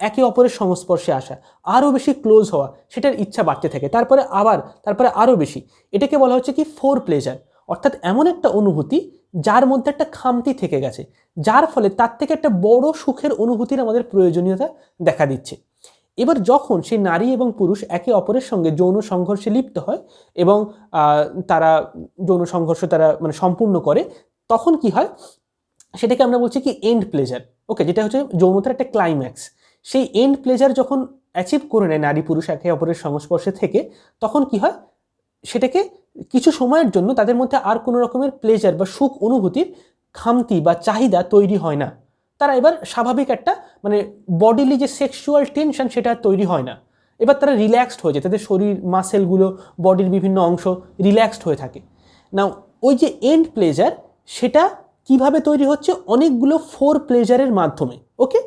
একে অপরের সংস্পর্শে আসা, আরও বেশি ক্লোজ হওয়া, সেটার ইচ্ছা বাড়তে থাকে, তারপরে আরও বেশি। এটাকে বলা হচ্ছে কি ফোর প্লেজার। অর্থাৎ এমন একটা অনুভূতি যার মধ্যে একটা খামতি থেকে গেছে, যার ফলে তার থেকে একটা বড় সুখের অনুভূতির আমাদের প্রয়োজনীয়তা দেখা দিচ্ছে। এবার যখন সেই নারী এবং পুরুষ একে অপরের সঙ্গে যৌন সংঘর্ষে লিপ্ত হয় এবং তারা যৌন সংঘর্ষ তারা মানে সম্পূর্ণ করে, তখন কি হয় সেটাকে আমরা বলছি কি এন্ড প্লেজার। ওকে, যেটা হচ্ছে যৌনতার একটা ক্লাইম্যাক্স। সেই এন্ড প্লেজার যখন অ্যাচিভ করে নেয় নারী পুরুষ একে অপরের সংস্পর্শে থেকে, তখন কি হয় সেটাকে কিছু সময়ের জন্য তাদের মধ্যে আর কোনো রকমের প্লেজার বা সুখ অনুভূতির খামতি বা চাহিদা তৈরি হয় না। তারা এবার স্বাভাবিক একটা মানে বডিলি যে সেক্সুয়াল টেনশন সেটা তৈরি হয় না। এবার তারা রিল্যাক্সড হয়ে যায়, তাদের শরীর মাসেলগুলো বডির বিভিন্ন অংশ রিল্যাক্সড হয়ে থাকে। নাও ওই যে এন্ড প্লেজার সেটা কিভাবে তৈরি হচ্ছে? অনেকগুলো ফোর প্লেজারের মাধ্যমে। ওকে,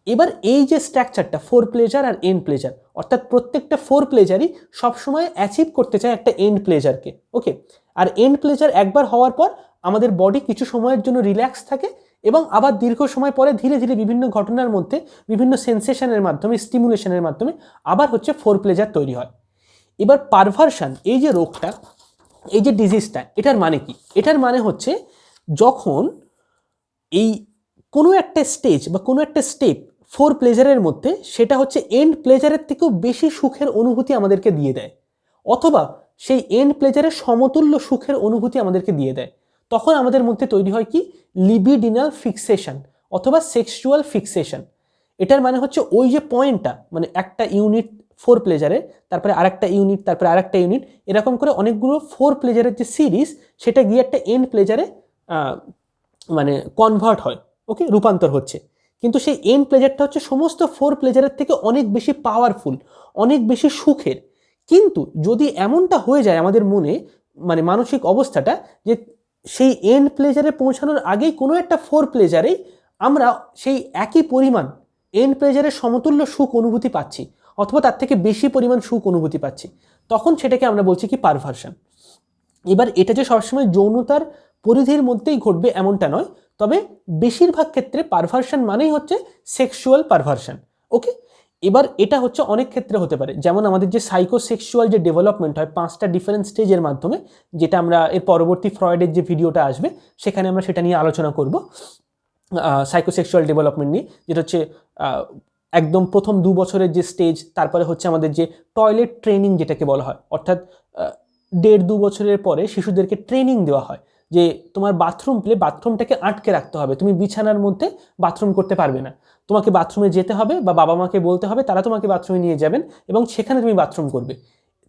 এবার এই যে স্ট্রাকচারটা ফোর প্লেজার আর এন্ড প্লেজার, অর্থাৎ প্রত্যেকটা ফোর প্লেজারই সবসময় অ্যাচিভ করতে চায় একটা এন্ড প্লেজারকে। ওকে, আর এন্ড প্লেজার একবার হওয়ার পর আমাদের বডি কিছু সময়ের জন্য রিল্যাক্স থাকে এবং আবার দীর্ঘ সময় পরে ধীরে ধীরে বিভিন্ন ঘটনার মধ্যে বিভিন্ন সেন্সেশনের মাধ্যমে স্টিমুলেশনের মাধ্যমে আবার হচ্ছে ফোর প্লেজার তৈরি হয়। এবার পারভার্সন এই যে রোগটা, এই যে ডিজিজটা, এটার মানে কি? এটার মানে হচ্ছে যখন এই কোনো একটা স্টেজ বা কোনো একটা স্টেপ ফোর প্লেজারের মধ্যে সেটা হচ্ছে এন্ড প্লেজারের থেকেও বেশি সুখের অনুভূতি আমাদেরকে দিয়ে দেয়, অথবা সেই এন্ড প্লেজারের সমতুল্য সুখের অনুভূতি আমাদেরকে দিয়ে দেয়, তখন আমাদের মধ্যে তৈরি হয় কি লিবিডিনাল ফিক্সেশন অথবা সেক্সুয়াল ফিক্সেশন। এটার মানে হচ্ছে ওই যে পয়েন্টটা মানে একটা ইউনিট ফোর প্লেজারের, তারপরে আরেকটা ইউনিট, তারপরে আরেকটা ইউনিট, এরকম করে অনেকগুলো ফোর প্লেজারের যে সিরিজ সেটা গিয়ে একটা এন্ড প্লেজারে মানে কনভার্ট হয়। ওকে, রূপান্তর হচ্ছে। কিন্তু সেই এন্ড প্লেজারটা হচ্ছে সমস্ত ফোর প্লেজারের থেকে অনেক বেশি পাওয়ারফুল, অনেক বেশি সুখের। কিন্তু যদি এমনটা হয়ে যায় আমাদের মনে মানে মানসিক অবস্থাটা যে সেই এন্ড প্লেজারে পৌঁছানোর আগেই কোনো একটা ফোর প্লেজারেই আমরা সেই একই পরিমাণ এন্ড প্লেজারের সমতুল্য সুখ অনুভূতি পাচ্ছি অথবা তার থেকে বেশি পরিমাণ সুখ অনুভূতি পাচ্ছি, তখন সেটাকে আমরা বলছি কি পারভার্সন। এবার এটা যে সবসময় যৌনতার পরিধির মধ্যেই ঘটবে এমনটা নয়, তবে বেশিরভাগ ক্ষেত্রে পারভার্সন মানেই হচ্ছে সেক্সুয়াল পারভার্সন। ওকে, এবার এটা হচ্ছে অনেক ক্ষেত্রে হতে পারে, যেমন আমাদের যে সাইকোসেক্সুয়াল যে ডেভেলপমেন্ট হয় 5টা ডিফারেন্ট স্টেজের মাধ্যমে, যেটা আমরা এর পরবর্তী ফ্রয়েডের যে ভিডিওটা আসবে সেখানে আমরা সেটা নিয়ে আলোচনা করব, সাইকোসেক্সুয়াল ডেভেলপমেন্ট নিয়ে, যেটা হচ্ছে একদম প্রথম 2 বছরের যে স্টেজ, তারপরে হচ্ছে আমাদের যে টয়লেট ট্রেনিং যেটাকে বলা হয়, অর্থাৎ 1.5-2 বছরের পরে শিশুদেরকে ট্রেনিং দেওয়া হয় যে তোমার বাথরুম পেলে বাথরুমটাকে আটকে রাখতে হবে, তুমি বিছানার মধ্যে বাথরুম করতে পারবে না, তোমাকে বাথরুমে যেতে হবে বা বাবা মাকে বলতে হবে, তারা তোমাকে বাথরুমে নিয়ে যাবেন এবং সেখানে তুমি বাথরুম করবে।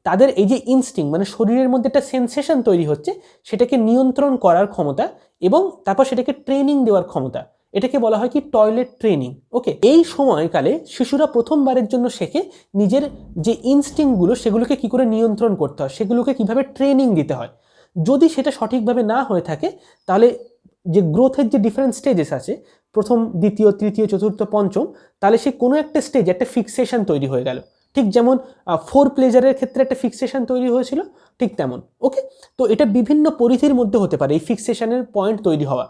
তাদের এই যে ইনস্টিং মানে শরীরের মধ্যে একটা সেন্সেশন তৈরি হচ্ছে, সেটাকে নিয়ন্ত্রণ করার ক্ষমতা এবং তারপর সেটাকে ট্রেনিং দেওয়ার ক্ষমতা, এটাকে বলা হয় কি টয়লেট ট্রেনিং। ওকে, এই সময়কালে শিশুরা প্রথমবারের জন্য শেখে নিজের যে ইনস্টিংগুলো সেগুলোকে কি করে নিয়ন্ত্রণ করতে হয়, সেগুলোকে কিভাবে ট্রেনিং দিতে হয়। যদি সেটা সঠিকভাবে না হয়ে থাকে তাহলে যে গ্রোথের যে ডিফারেন্ট স্টেজেস আছে, প্রথম দ্বিতীয় তৃতীয় চতুর্থ পঞ্চম, তাহলে সে কোনো একটা স্টেজ একটা ফিক্সেশন তৈরি হয়ে গেল। ঠিক যেমন 4 প্লেজারের ক্ষেত্রে একটা ফিক্সেশন তৈরি হয়েছিল, ঠিক তেমন। ওকে, তো এটা বিভিন্ন পরিধির মধ্যে হতে পারে এই ফিক্সেশনের পয়েন্ট তৈরি হওয়া,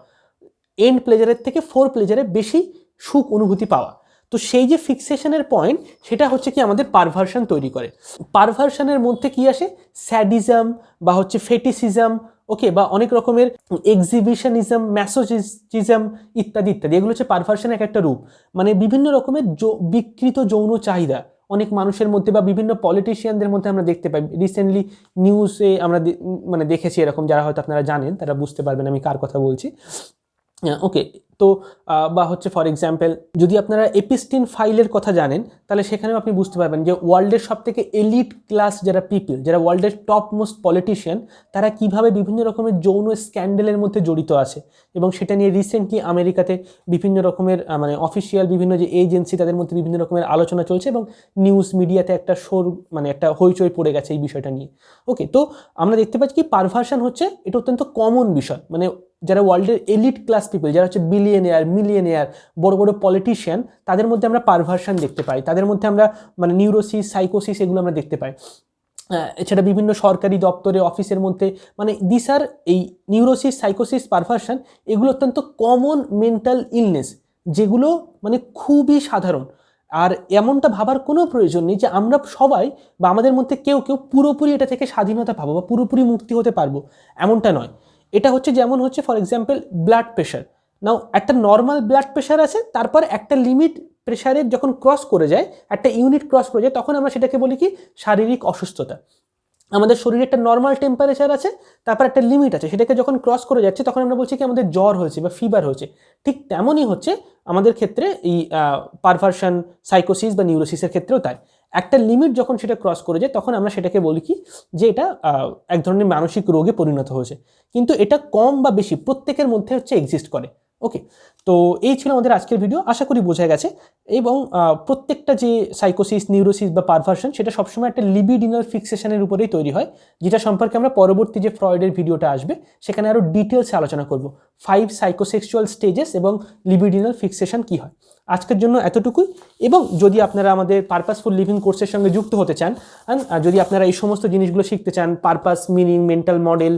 এন্ড প্লেজারের থেকে 4 প্লেজারে বেশি সুখ অনুভূতি পাওয়া। তো সেই যে ফিক্সেশনের পয়েন্ট, সেটা হচ্ছে কি আমাদের পারভার্সন তৈরি করে। পারভার্সনের মধ্যে কি আসে, স্যাডিজম বা হচ্ছে ফেটিসিজম, ওকে, বা অনেক রকমের এক্সিবিশনিজম, ম্যাসোচিজম ইত্যাদি ইত্যাদি, এগুলো হচ্ছে পারভার্সনের এক একটা রূপ। মানে বিভিন্ন রকমের বিকৃত যৌন চাহিদা অনেক মানুষের মধ্যে বা বিভিন্ন পলিটিশিয়ানদের মধ্যে আমরা দেখতে পাই। রিসেন্টলি নিউজে আমরা মানে দেখেছি এরকম, যারা হয়তো আপনারা জানেন তারা বুঝতে পারবেন আমি কার কথা বলছি। ওকে, তো বা হচ্ছে ফর এক্সাম্পল যদি আপনারা এপিস্টিন ফাইলের কথা জানেন, তাহলে সেখানেও আপনি বুঝতে পারবেন যে ওয়ার্ল্ডের সব থেকে এলিট ক্লাস যারা পিপল, যারা ওয়ার্ল্ডের টপ মোস্ট পলিটিশিয়ান, তারা কিভাবে বিভিন্ন রকমের যৌন স্ক্যান্ডেলের মধ্যে জড়িত আছে। এবং সেটা নিয়ে রিসেন্টলি আমেরিকাতে বিভিন্ন রকমের মানে অফিসিয়াল বিভিন্ন যে এজেন্সি, তাদের মধ্যে বিভিন্ন রকমের আলোচনা চলছে এবং নিউজ মিডিয়াতে একটা মানে একটা হইচই পড়ে গেছে এই বিষয়টা নিয়ে। ওকে, তো আমরা দেখতে পাচ্ছি কি পারভার্সন হচ্ছে এটা অত্যন্ত কমন বিষয়। মানে যারা ওয়ার্ল্ডের এলিট ক্লাস পিপল, যারা হচ্ছে বিলিয়নিয়ার, মিলিয়নিয়ার, বড় বড় পলিটিশিয়ান, তাদের মধ্যে আমরা পারভার্সন দেখতে পাই। তাদের মধ্যে আমরা মানে নিউরোসিস, সাইকোসিস এগুলো আমরা দেখতে পাই। এছাড়া বিভিন্ন সরকারি দপ্তরে, অফিসের মধ্যে মানে দিস আর এই নিউরোসিস, সাইকোসিস, পারভার্সন এগুলো অত্যন্ত কমন মেন্টাল ইলনেস, যেগুলো মানে খুবই সাধারণ। আর এমনটা ভাবার কোনো প্রয়োজন নেই যে আমরা সবাই বা আমাদের মধ্যে কেউ কেউ পুরোপুরি এটা থেকে স্বাধীনতা পাবো বা পুরোপুরি মুক্তি হতে পারবো, এমনটা নয়। এটা হচ্ছে যেমন হচ্ছে ফর এক্সাম্পল ব্লাড প্রেশার। নাও একটা নর্মাল ব্লাড প্রেশার আছে, তারপর একটা লিমিট প্রেশারের যখন ক্রস করে যায়, একটা ইউনিট ক্রস করে যায়, তখন আমরা সেটাকে বলি কি শারীরিক অসুস্থতা। আমাদের শরীরে একটা নর্মাল টেম্পারেচার আছে, তারপর একটা লিমিট আছে, সেটাকে যখন ক্রস করে যাচ্ছে তখন আমরা বলছি কি আমাদের জ্বর হয়েছে বা ফিভার হয়েছে। ঠিক তেমনই হচ্ছে আমাদের ক্ষেত্রে এই পারভার্সন, সাইকোসিস বা নিউরোসিসের ক্ষেত্রেও তাই। একটা লিমিট যখন সেটা ক্রস করে যায় তখন আমরা সেটাকে বলি কি যে এটা এক ধরনের মানসিক রোগে পরিণত হয়েছে। কিন্তু এটা কম বা বেশি প্রত্যেকের মধ্যে হচ্ছে এক্সিস্ট করে। ওকে, তো এই ছিল আমাদের আজকের ভিডিও, আশা করি বোঝা গেছে। এবং প্রত্যেকটা যে সাইকোসিস, নিউরোসিস বা পারভার্সন, সেটা সবসময় একটা লিবিডিনাল ফিক্সেশনের উপরেই তৈরি হয়, যেটা সম্পর্কে আমরা পরবর্তী যে ফ্রয়েডের ভিডিওটা আসবে সেখানে আরও ডিটেলসে আলোচনা করব। 5 সাইকোসেক্সুয়াল স্টেজেস এবং লিবিডিনাল ফিক্সেশন কী হয়। আজকের জন্য এতটুকুই। এবং যদি আপনারা আমাদের পারপাসফুল লিভিং কোর্সের সঙ্গে যুক্ত হতে চান, যদি আপনারা এই সমস্ত জিনিসগুলো শিখতে চান, পারপাস, মিনিং, মেন্টাল মডেল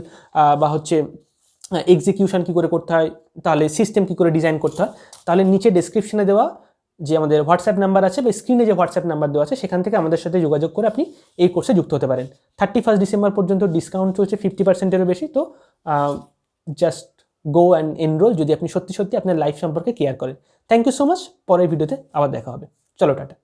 বা হচ্ছে এক্সিকিউশন কী করে করতে হয়, তাহলে সিস্টেম কী করে ডিজাইন করতে হয়, তাহলে নিচে ডেসক্রিপশনে দেওয়া যে আমাদের হোয়াটসঅ্যাপ নাম্বার আছে বা স্ক্রিনে যে হোয়াটসঅ্যাপ নাম্বার দেওয়া আছে, সেখান থেকে আমাদের সাথে যোগাযোগ করে আপনি এই কোর্সে যুক্ত হতে পারেন। 31 ডিসেম্বর পর্যন্ত ডিসকাউন্ট চলছে 50%-এরও বেশি। তো জাস্ট গো অ্যান্ড এনরোল যদি আপনি সত্যি সত্যি আপনার লাইফ সম্পর্কে কেয়ার করেন। Thank you so much. পরের ভিডিওতে আবার দেখা হবে। চলো, টাটা।